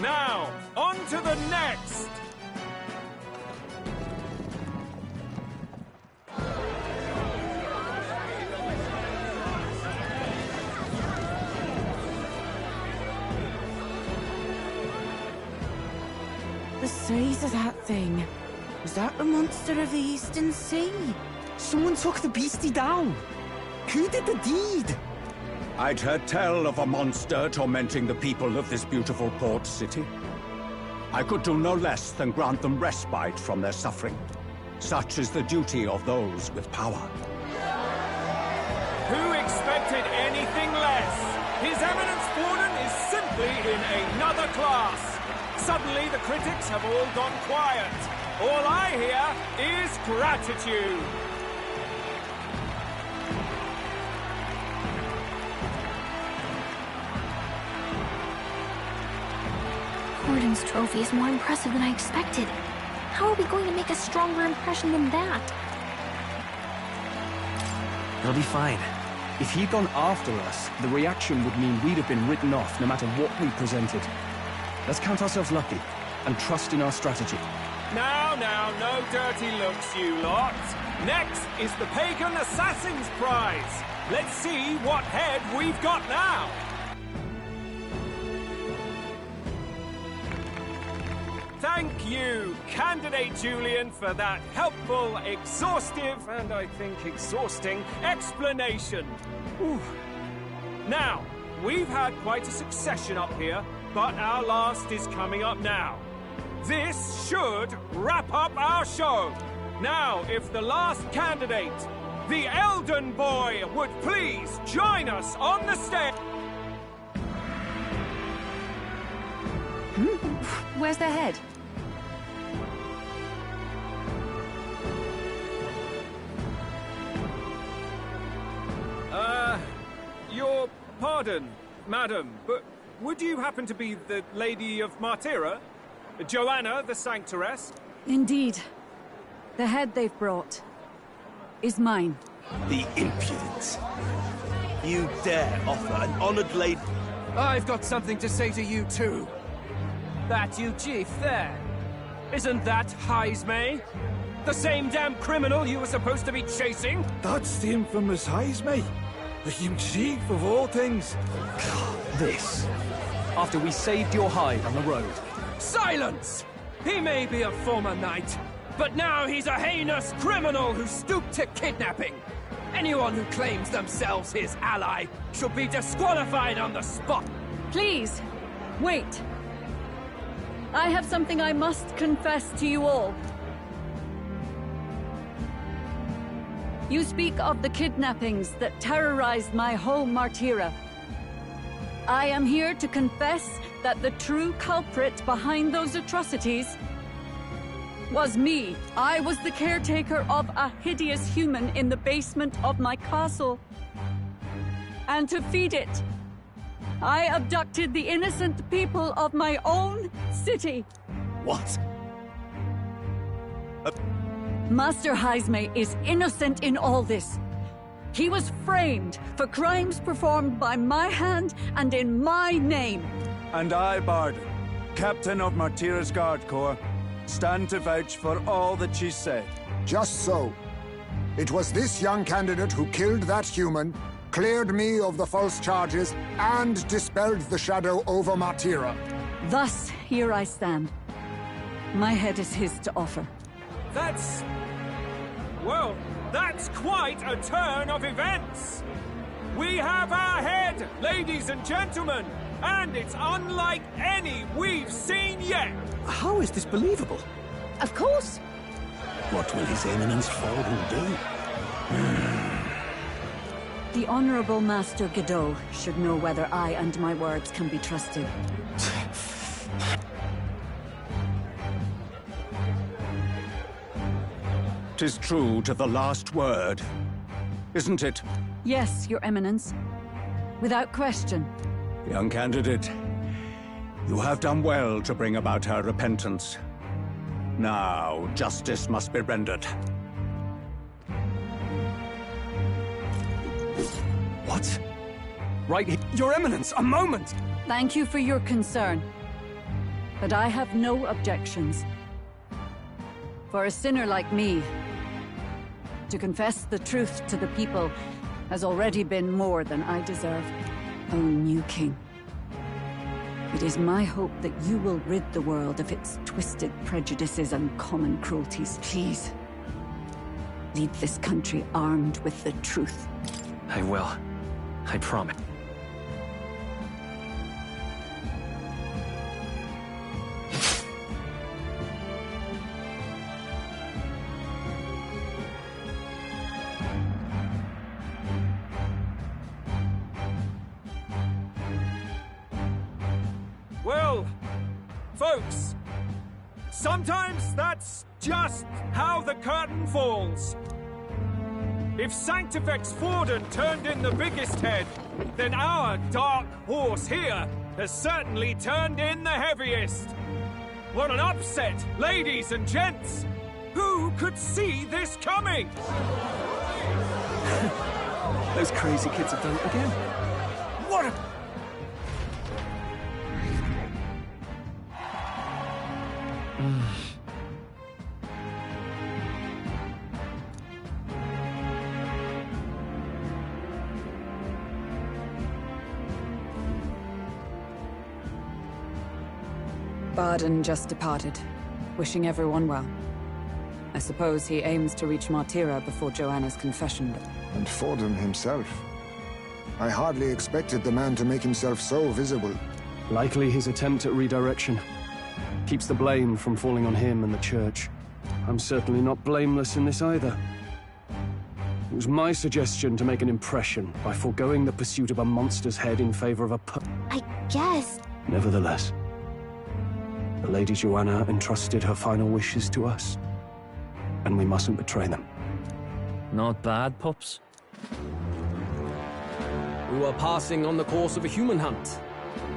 P: Now, on to the next.
R: the size of that thing. Was that the monster of the Eastern Sea? Someone took the beastie down. Who did the deed?
T: I'd heard tell of a monster tormenting the people of this beautiful port city. I could do no less than grant them respite from their suffering. Such is the duty of those with power.
P: Who expected anything less? His Eminence Borden is simply in another class. Suddenly the critics have all gone quiet. All I hear is gratitude.
A: Borden's trophy is more impressive than I expected. How are we going to make a stronger impression than that?
L: It'll be fine. If he'd gone after us, the reaction would mean we'd have been written off no matter what we presented. Let's count ourselves lucky and trust in our strategy.
P: Now, no dirty looks, you lot. Next is the Pagan Assassin's Prize. Let's see what head we've got now. Thank you, Candidate Julian, for that helpful, exhaustive, and I think exhausting explanation. Ooh. Now, we've had quite a succession up here, but our last is coming up now. This should wrap up our show. Now, if the last candidate, the Elden Boy, would please join us on the stage.
H: Where's their head?
P: Your pardon, madam, but would you happen to be the Lady of Martira? Joanna, the Sanctoress?
B: Indeed. The head they've brought is mine.
O: The impudence. You dare offer an honored lady...
S: I've got something to say to you, too. That you chief there. Isn't that Heismay? The same damn criminal you were supposed to be chasing?
I: That's the infamous Heismay. The huge chief of all things.
L: This. After we saved your hide on the road.
S: Silence! He may be a former knight, but now he's a heinous criminal who stooped to kidnapping. Anyone who claims themselves his ally should be disqualified on the spot.
B: Please, wait. I have something I must confess to you all. You speak of the kidnappings that terrorized my home, Martira. I am here to confess that the true culprit behind those atrocities was me. I was the caretaker of a hideous human in the basement of my castle. And to feed it, I abducted the innocent people of my own city.
O: What?
B: Master Heismay is innocent in all this. He was framed for crimes performed by my hand and in my name.
T: And I, Bard, Captain of Martira's Guard Corps, stand to vouch for all that she said.
E: Just so. It was this young candidate who killed that human, cleared me of the false charges, and dispelled the shadow over Martira.
B: Thus, here I stand. My head is his to offer.
P: That's... well, that's quite a turn of events. We have our head, ladies and gentlemen, and it's unlike any we've seen yet.
L: How is this believable?
A: Of course.
L: What will His Eminence Folden do?
B: The Honorable Master Godot should know whether I and my words can be trusted.
T: 'Tis true to the last word, isn't it?
B: Yes, Your Eminence. Without question.
T: Young candidate, you have done well to bring about her repentance. Now, justice must be rendered.
L: What? Right here. Your Eminence, a moment!
B: Thank you for your concern. But I have no objections. For a sinner like me, to confess the truth to the people has already been more than I deserve. O new king. It is my hope that you will rid the world of its twisted prejudices and common cruelties. Please, lead this country armed with the truth.
L: I will. I promise.
P: Well, folks, sometimes that's just how the curtain falls. If Sanctifex Forden turned in the biggest head, then our dark horse here has certainly turned in the heaviest. What an upset, ladies and gents! Who could see this coming?
L: Those crazy kids have done it again.
P: What a...
H: Barden just departed, wishing everyone well. I suppose he aims to reach Martira before Joanna's confession.
E: And Forden himself. I hardly expected the man to make himself so visible.
C: Likely his attempt at redirection. Keeps the blame from falling on him and the Church. I'm certainly not blameless in this either. It was my suggestion to make an impression by foregoing the pursuit of a monster's head in favor of a
A: I guess.
C: Nevertheless, the Lady Joanna entrusted her final wishes to us, and we mustn't betray them.
U: Not bad, pups. We were passing on the course of a human hunt.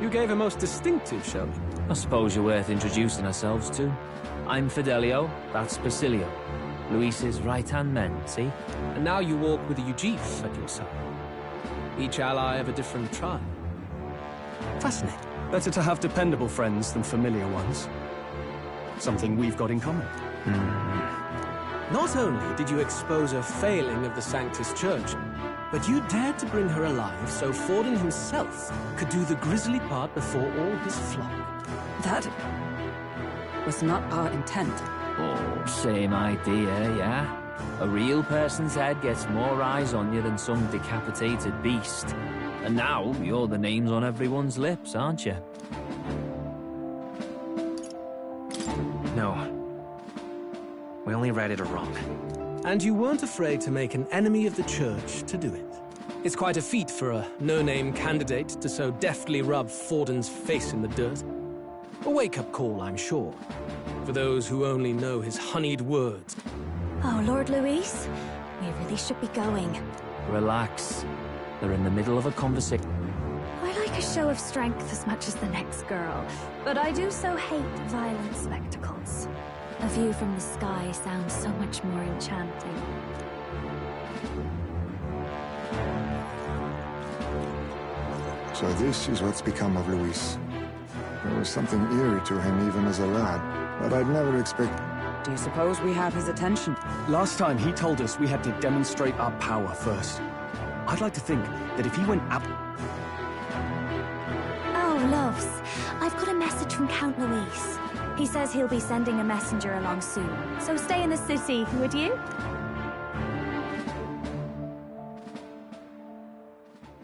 U: You gave a most distinctive showing. I suppose you're worth introducing ourselves to. I'm Fidelio, that's Basilio. Luis's right-hand men, see?
P: And now you walk with a Ujif at your side. Each ally of a different tribe.
C: Fascinating. Better to have dependable friends than familiar ones. Something we've got in common.
P: Not only did you expose a failing of the Sanctus Church, but you dared to bring her alive so Forden himself could do the grisly part before all his flock.
H: That was not our intent.
U: Oh, same idea, yeah? A real person's head gets more eyes on you than some decapitated beast. And now, you're the names on everyone's lips, aren't you?
L: No. We only read it wrong.
P: And you weren't afraid to make an enemy of the Church to do it. It's quite a feat for a no-name candidate to so deftly rub Forden's face in the dirt. A wake-up call, I'm sure, for those who only know his honeyed words.
A: Oh, Lord Luis, we really should be going.
U: Relax. They're in the middle of a conversation.
A: I like a show of strength as much as the next girl, but I do so hate violent spectacles. A view from the sky sounds so much more enchanting.
E: So this is what's become of Luis. There was something eerie to him even as a lad, but I'd never expect...
H: Do you suppose we have his attention?
C: Last time he told us we had to demonstrate our power first. I'd like to think that if he went up...
A: Oh, loves. I've got a message from Count Luis. He says he'll be sending a messenger along soon, so stay in the city, would you?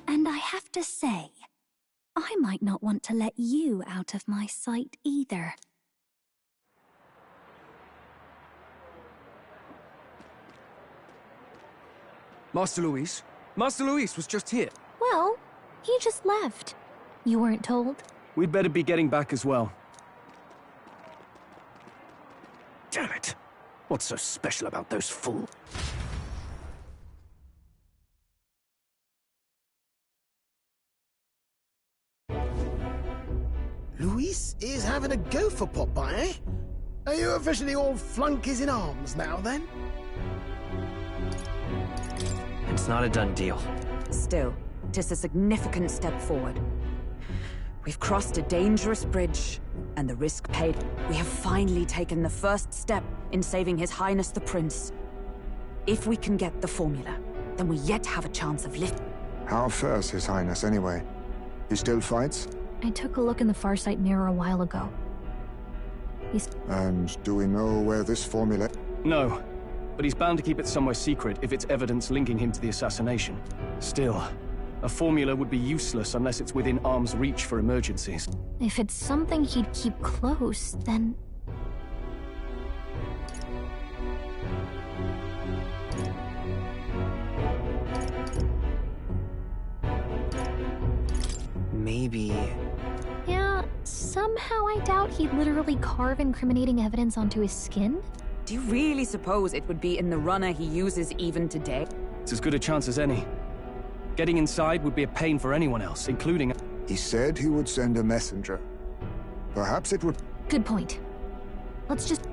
A: And I have to say, I might not want to let you out of my sight either.
L: Master Luis? Master Luis was just here.
A: Well, he just left. You weren't told?
C: We'd better be getting back as well.
L: Damn it. What's so special about those fools?
F: Luis is having a go for Popeye, eh? Are you officially all flunkies in arms now, then?
L: It's not a done deal.
H: Still, it is a significant step forward. We've crossed a dangerous bridge, and the risk paid. We have finally taken the first step in saving His Highness the Prince. If we can get the formula, then we yet have a chance of lifting.
E: How fares His Highness, anyway? He still fights?
M: I took a look in the Farsight mirror a while ago.
E: And do we know where this formula...
L: No, but he's bound to keep it somewhere secret if it's evidence linking him to the assassination. Still, a formula would be useless unless it's within arm's reach for emergencies.
M: If it's something he'd keep close, then...
Q: Maybe...
M: Yeah, somehow I doubt he'd literally carve incriminating evidence onto his skin.
H: Do you really suppose it would be in the runner he uses even today?
L: It's as good a chance as any. Getting inside would be a pain for anyone else, including...
E: He said he would send a messenger. Perhaps it would...
M: Good point. Let's just...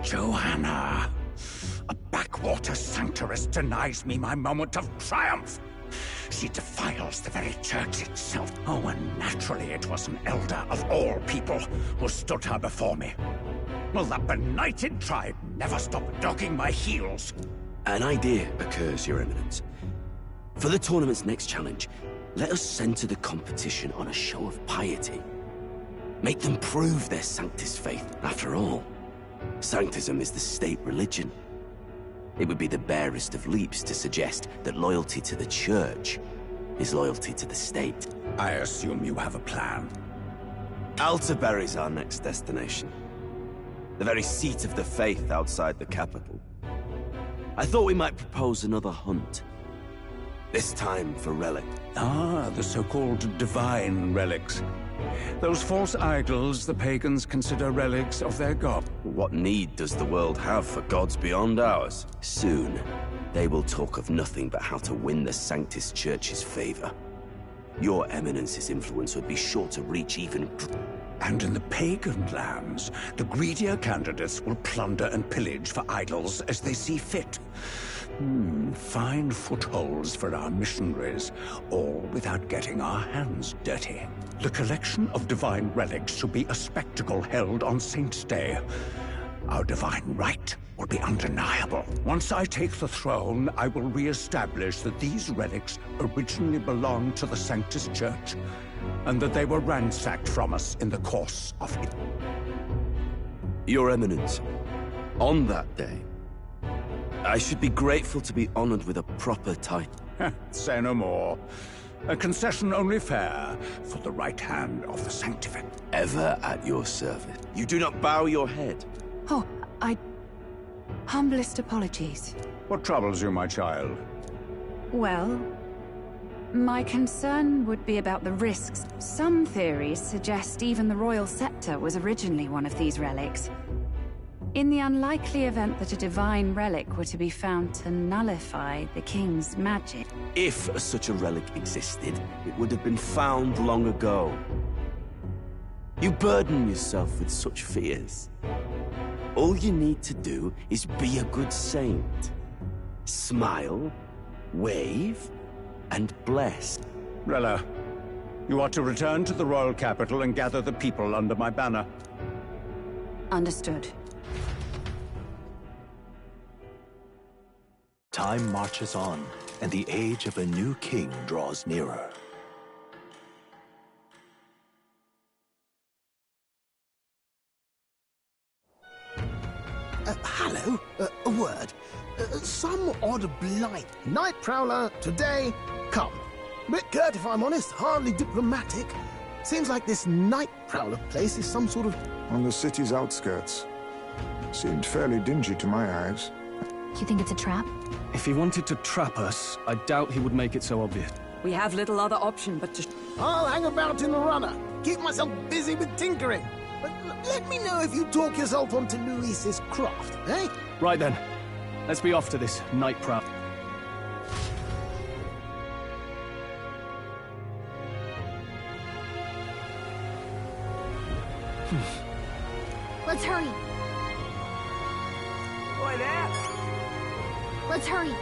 T: Johanna! A backwater sanctuarist denies me my moment of triumph! She defiles the very church itself. Oh, and naturally it was an elder of all people who stood her before me. Will that benighted tribe never stop dogging my heels?
O: An idea occurs, Your Eminence. For the tournament's next challenge, let us center the competition on a show of piety. Make them prove their Sanctus faith. After all, Sanctism is the state religion. It would be the barest of leaps to suggest that loyalty to the Church is loyalty to the state.
T: I assume you have a plan.
O: Altaberry's our next destination. The very seat of the faith outside the capital. I thought we might propose another hunt. This time for relic.
T: Ah, the so-called divine relics. Those false idols the pagans consider relics of their god.
O: What need does the world have for gods beyond ours? Soon, they will talk of nothing but how to win the Sanctus Church's favor. Your Eminence's influence would be sure to reach even...
T: And in the pagan lands, the greedier candidates will plunder and pillage for idols as they see fit. Fine footholds for our missionaries, all without getting our hands dirty. The collection of divine relics should be a spectacle held on Saint's Day. Our divine right will be undeniable. Once I take the throne, I will re-establish that these relics originally belonged to the Sanctus Church, and that they were ransacked from us in the course of it.
O: Your Eminence, on that day, I should be grateful to be honored with a proper title.
T: Say no more. A concession only fair for the right hand of the Sanctific.
O: Ever at your service. You do not bow your head.
H: Oh, humblest apologies.
T: What troubles you, my child?
H: Well, my concern would be about the risks. Some theories suggest even the royal scepter was originally one of these relics. In the unlikely event that a divine relic were to be found to nullify the king's magic.
O: If such a relic existed, it would have been found long ago. You burden yourself with such fears. All you need to do is be a good saint. Smile, wave, and bless.
T: Rella, you are to return to the royal capital and gather the people under my banner.
H: Understood.
D: Time marches on, and the age of a new king draws nearer.
F: Hello? A word. Some odd blight. Night Prowler, today, come. Bit curt, if I'm honest, hardly diplomatic. Seems like this Night Prowler place is some sort of...
E: On the city's outskirts. Seemed fairly dingy to my eyes.
M: You think it's a trap?
L: If he wanted to trap us, I doubt he would make it so obvious.
H: We have little other option but to...
F: I'll hang about in the runner. Keep myself busy with tinkering. But let me know if you talk yourself onto Luis's craft, eh?
L: Right then. Let's be off to this night prowl.
M: Let's hurry.
J: Boy there!
M: Let's hurry.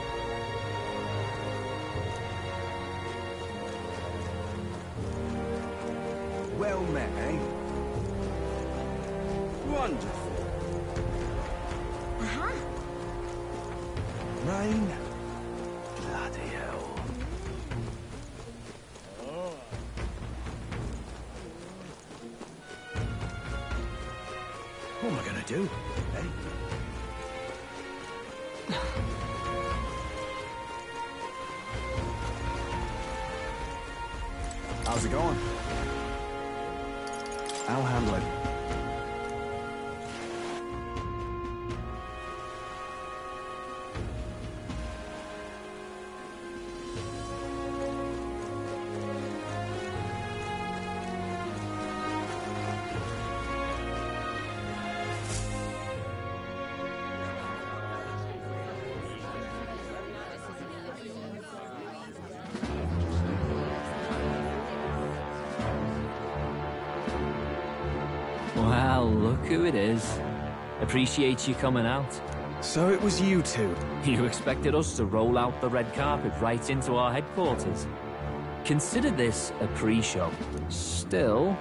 J: Well met, eh? Wonderful.
I: rain. Bloody hell. What am I gonna do? Eh?
C: How's it going? I'll handle it.
U: Well, look who it is. Appreciate you coming out.
L: So it was you two?
U: You expected us to roll out the red carpet right into our headquarters. Consider this a pre-show. Still,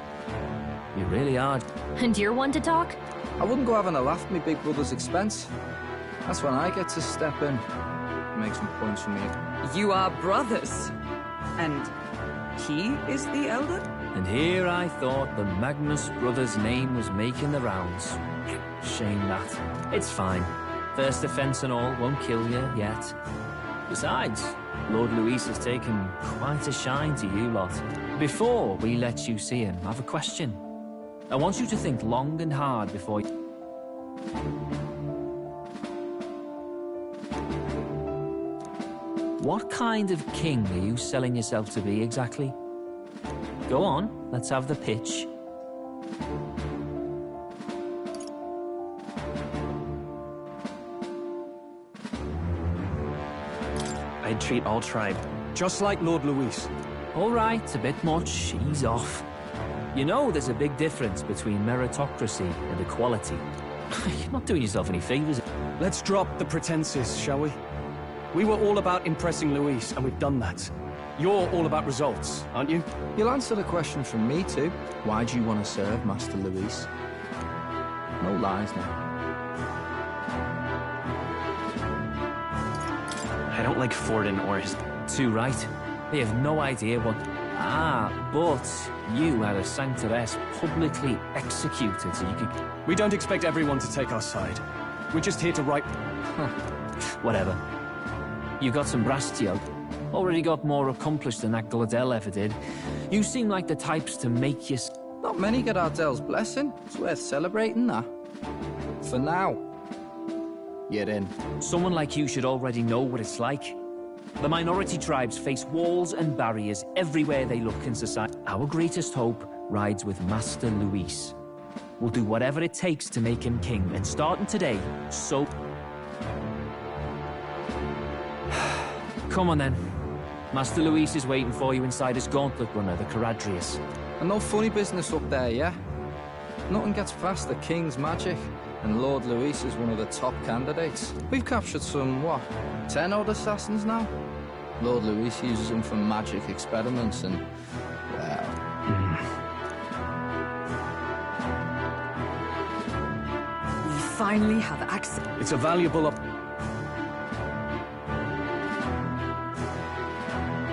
U: you really are.
M: And you're one to talk?
G: I wouldn't go having a laugh at me big brother's expense. That's when I get to step in. Make some points for me.
H: You are brothers. And he is the elder?
U: And here I thought the Magnus brothers' name was making the rounds. Shame that. It's fine. First offense and all won't kill you yet. Besides, Lord Luis has taken quite a shine to you lot. Before we let you see him, I have a question. I want you to think long and hard before you... What kind of king are you selling yourself to be exactly? Go on, let's have the pitch.
L: I'd treat all tribe, just like Lord Luis.
U: All right, a bit much, ease off. You know there's a big difference between meritocracy and equality. You're not doing yourself any favors.
L: Let's drop the pretenses, shall we? We were all about impressing Luis, and we've done that. You're all about results, aren't you?
G: You'll answer the question from me too. Why do you want to serve Master Luis? No lies now.
L: I don't like Forden or his...
U: Too right. They have no idea what... Ah, but you had a Sanctoress publicly executed so you could...
L: We don't expect everyone to take our side. We're just here to write...
U: Whatever. You got some Brastio. Already got more accomplished than that Gladel ever did. You seem like the types to make you...
G: Not many get Ardel's blessing. It's worth celebrating that. For now. You're in.
U: Someone like you should already know what it's like. The minority tribes face walls and barriers everywhere they look in society. Our greatest hope rides with Master Luis. We'll do whatever it takes to make him king, and starting today, so... Come on then. Master Luis is waiting for you inside his gauntlet runner, the Caradrius.
G: And no funny business up there, yeah? Nothing gets past the King's magic, and Lord Luis is one of the top candidates. We've captured some, what, 10 odd assassins now? Lord Luis uses them for magic experiments and, well...
B: We finally have access...
L: It's a valuable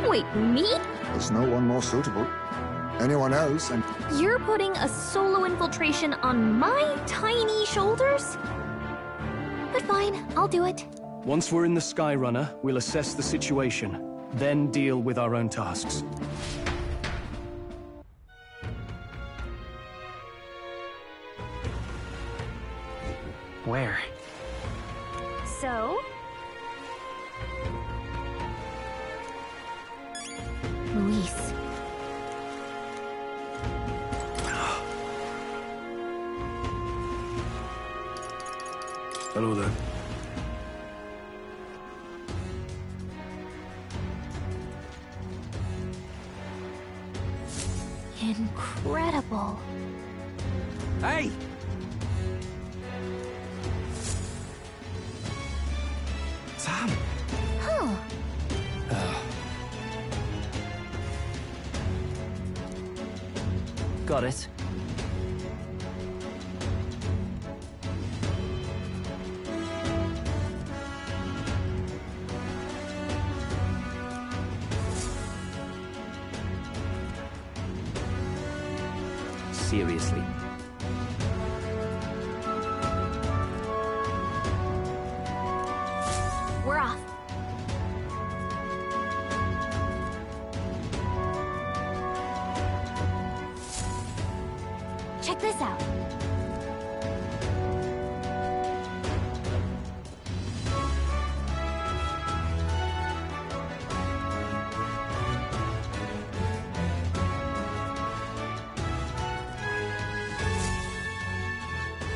M: Wait, me?
E: There's no one more suitable. Anyone else and...
M: You're putting a solo infiltration on my tiny shoulders? But fine, I'll do it.
L: Once we're in the Skyrunner, we'll assess the situation, then deal with our own tasks.
B: Where?
M: So? Luis.
I: Hello there.
M: Incredible.
J: Hey!
Q: Sam!
M: Huh.
U: Got it. Seriously.
M: We're off. Check this out.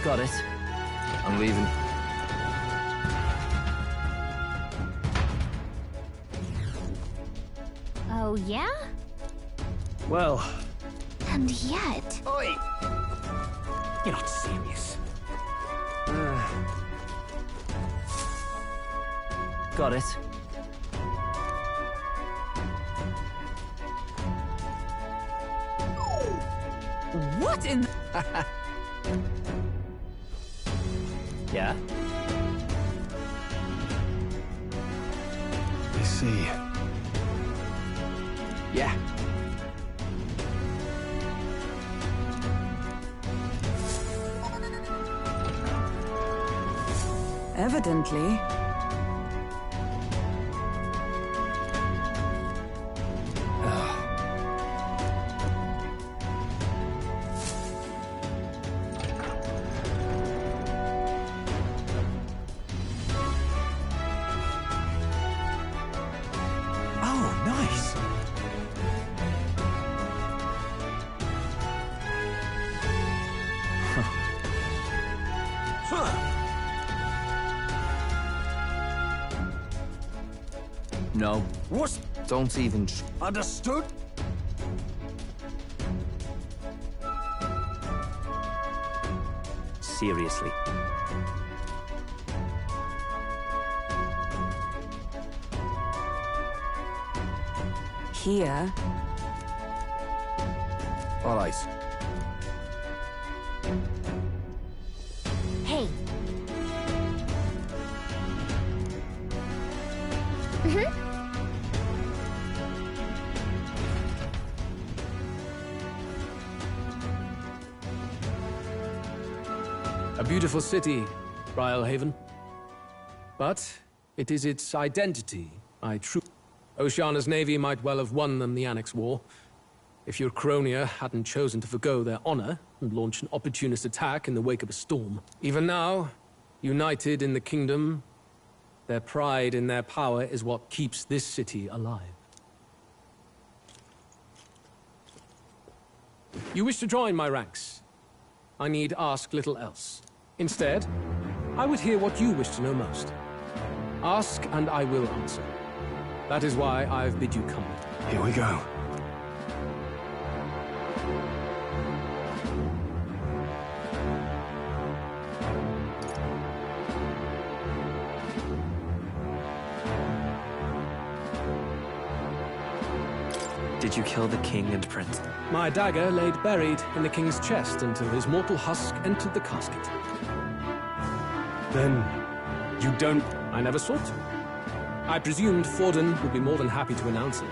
U: Got it. I'm leaving.
M: Oh, yeah?
L: Well...
M: And yet...
Q: Oi! You're not serious.
U: Got it.
H: What in...
U: Yeah?
C: I see.
Q: Yeah.
B: Evidently.
C: Oh, nice.
U: No.
J: What?
U: Don't even...
J: Understood?
U: Seriously.
B: Here.
U: All right.
M: Hey.
U: A beautiful city, Brialhaven. But it is its identity I Oceana's navy might well have won them the Annex War, if your Cronia hadn't chosen to forgo their honor and launch an opportunist attack in the wake of a storm. Even now, united in the kingdom, their pride in their power is what keeps this city alive. You wish to join my ranks. I need ask little else. Instead, I would hear what you wish to know most. Ask and I will answer. That is why I've bid you come.
C: Here we go.
U: Did you kill the king and prince? My dagger laid buried in the king's chest until his mortal husk entered the casket.
L: Then... you don't...
U: I never sought to. I presumed Forden would be more than happy to announce it.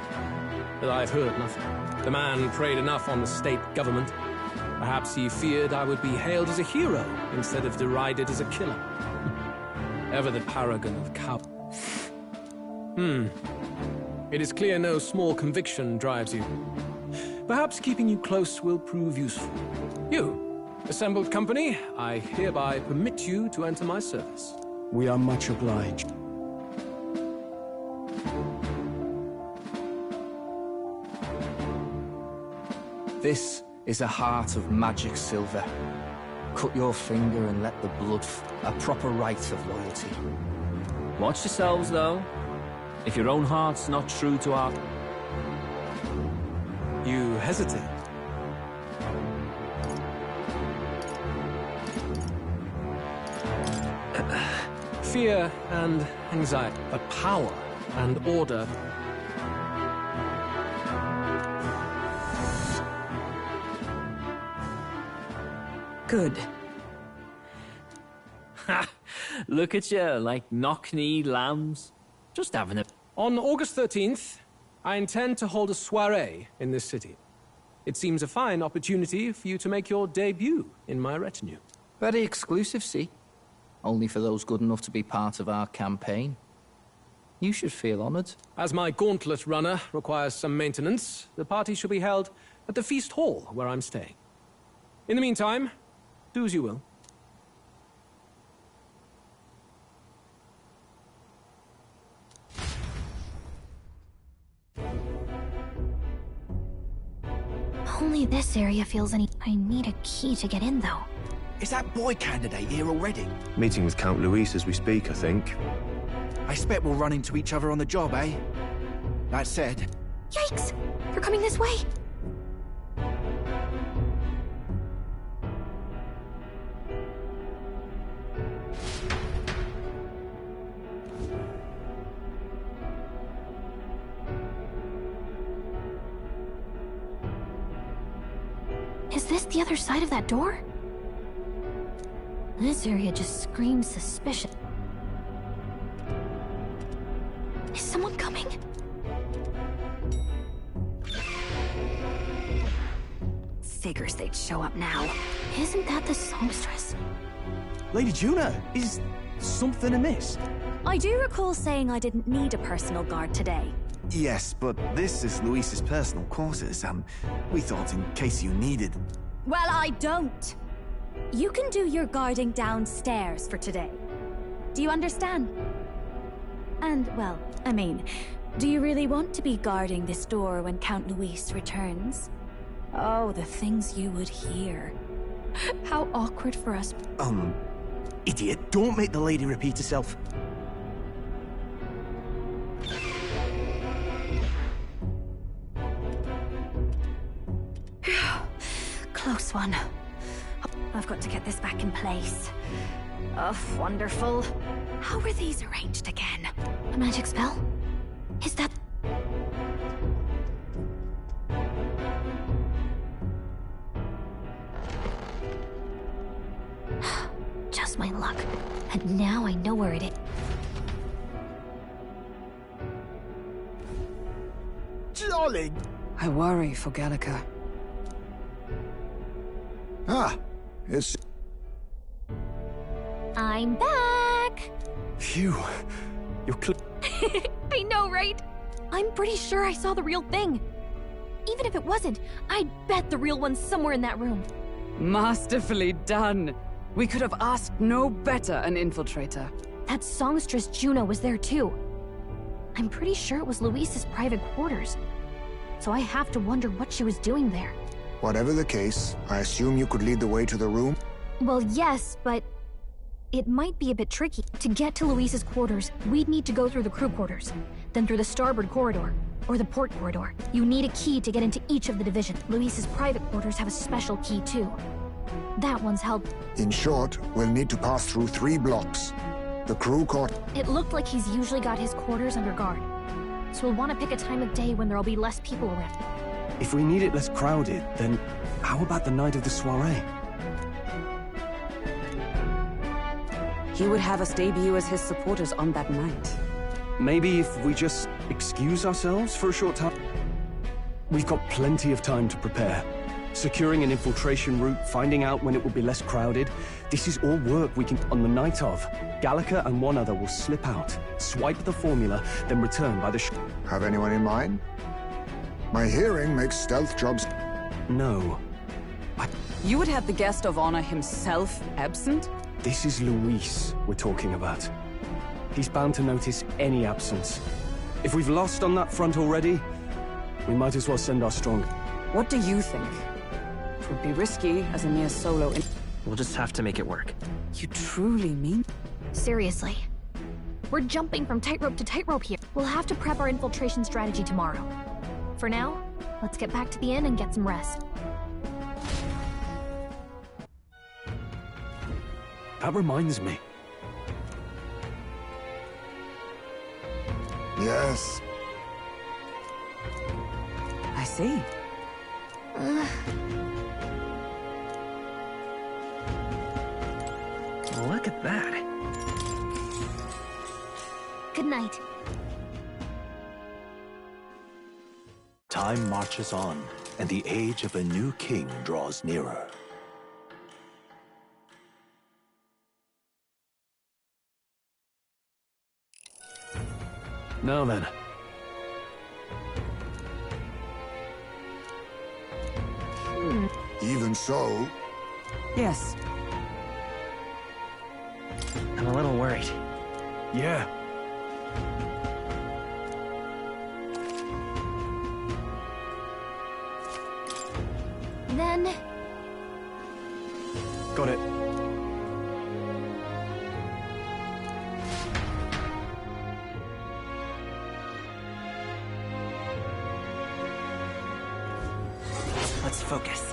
U: But I've heard nothing. The man preyed enough on the state government. Perhaps he feared I would be hailed as a hero instead of derided as a killer. Ever the paragon of cow... It is clear no small conviction drives you. Perhaps keeping you close will prove useful. You, assembled company, I hereby permit you to enter my service.
C: We are much obliged.
G: This is a heart of magic silver. Cut your finger and let the blood a proper rite of loyalty.
U: Watch yourselves, though. If your own heart's not true to our...
C: You hesitate.
U: Fear and anxiety, but power and order.
B: Good.
U: Ha! Look at you, like knock-kneed lambs. Just having a... On August 13th, I intend to hold a soiree in this city.
P: It seems a fine opportunity for you to make your debut in my retinue.
G: Very exclusive, see? Only for those good enough to be part of our campaign. You should feel honored.
P: As my gauntlet runner requires some maintenance, the party shall be held at the feast hall where I'm staying. In the meantime, do as you will.
M: Only this area feels any... I need a key to get in, though.
Q: Is that boy candidate here already?
C: Meeting with Count Luis as we speak, I think.
Q: I expect we'll run into each other on the job, eh? That said...
M: Yikes! They're coming this way! Is this the other side of that door? This area just screams suspicion. Is someone coming?
A: Figures they'd show up now.
M: Isn't that the songstress?
R: Lady Juna, is something amiss?
A: I do recall saying I didn't need a personal guard today.
R: Yes, but this is Luis's personal quarters, and we thought in case you needed...
A: Well, I don't. You can do your guarding downstairs for today. Do you understand? And, well, I mean, do you really want to be guarding this door when Count Luis returns? Oh, the things you would hear. How awkward for us.
R: Idiot, don't make the lady repeat herself.
A: Close one. I've got to get this back in place. Oh, wonderful. How were these arranged again?
M: A magic spell? Is that... Just my luck. And now I know where it is.
R: Darling!
H: I worry for Gallica.
E: Ah, it's...
M: I'm back!
C: Phew. You're
M: I know, right? I'm pretty sure I saw the real thing. Even if it wasn't, I'd bet the real one's somewhere in that room.
H: Masterfully done. We could have asked no better an infiltrator.
M: That songstress Juno was there too. I'm pretty sure it was Luis's private quarters. So I have to wonder what she was doing there.
E: Whatever the case, I assume you could lead the way to the room?
M: Well, yes, but it might be a bit tricky. To get to Luis's quarters, we'd need to go through the crew quarters, then through the starboard corridor, or the port corridor. You need a key to get into each of the divisions. Luis's private quarters have a special key too. That one's held...
E: In short, we'll need to pass through 3 blocks. The crew court...
M: It looked like he's usually got his quarters under guard. So we'll want to pick a time of day when there'll be less people around.
C: If we need it less crowded, then how about the night of the soiree?
H: He would have us debut as his supporters on that night.
C: Maybe if we just excuse ourselves for a short time? We've got plenty of time to prepare. Securing an infiltration route, finding out when it will be less crowded. This is all work we can... On the night of, Gallica and one other will slip out, swipe the formula, then return by the...
E: Have anyone in mind? My hearing makes stealth jobs...
C: No.
H: You would have the guest of honor himself absent?
C: This is Luis we're talking about. He's bound to notice any absence. If we've lost on that front already, we might as well send our strong...
H: What do you think? It would be risky as a mere solo...
U: We'll just have to make it work.
H: You truly mean...
M: Seriously. We're jumping from tightrope to tightrope here. We'll have to prep our infiltration strategy tomorrow. For now, let's get back to the inn and get some rest.
C: That reminds me.
E: Yes.
H: I see.
U: Look at that.
M: Good night.
D: Time marches on, and the age of a new king draws nearer.
L: Now then.
E: Even so...
B: Yes.
N: I'm a little worried.
L: Yeah.
M: Then...
L: Got it.
N: Let's focus.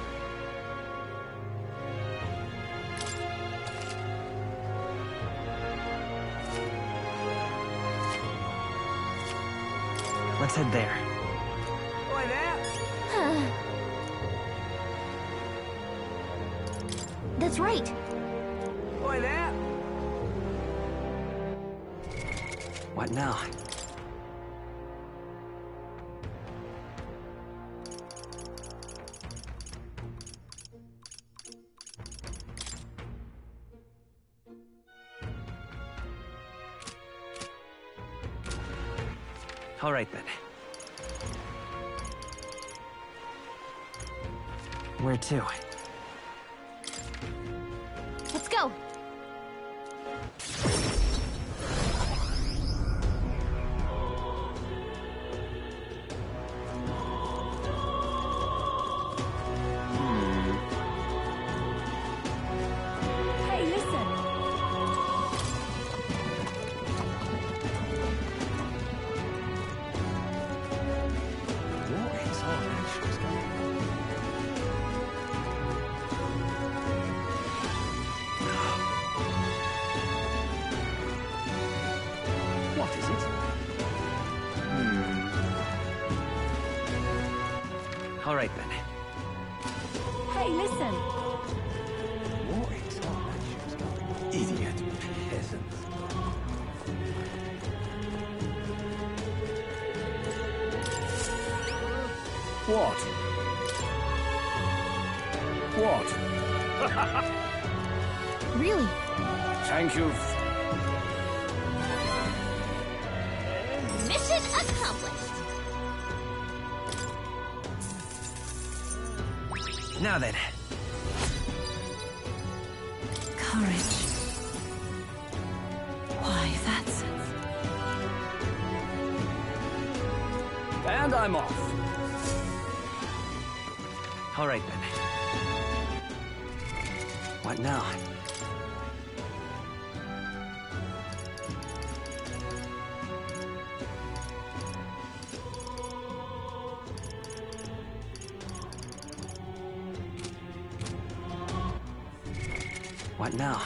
N: Let's head there.
H: Boy, there!
M: That's right.
H: Boy, there!
N: What now? All right, then. Where to?
M: Let's go.
A: Hey, listen.
C: What is all this? What is it?
N: All right, then.
A: Hey, listen.
C: What is all that? Idiot peasants.
L: What? What?
M: Really?
L: Thank you.
M: Mission accomplished.
N: Now then.
B: Courage. Why, that's...
L: And I'm off.
N: All right, then. What now? What now?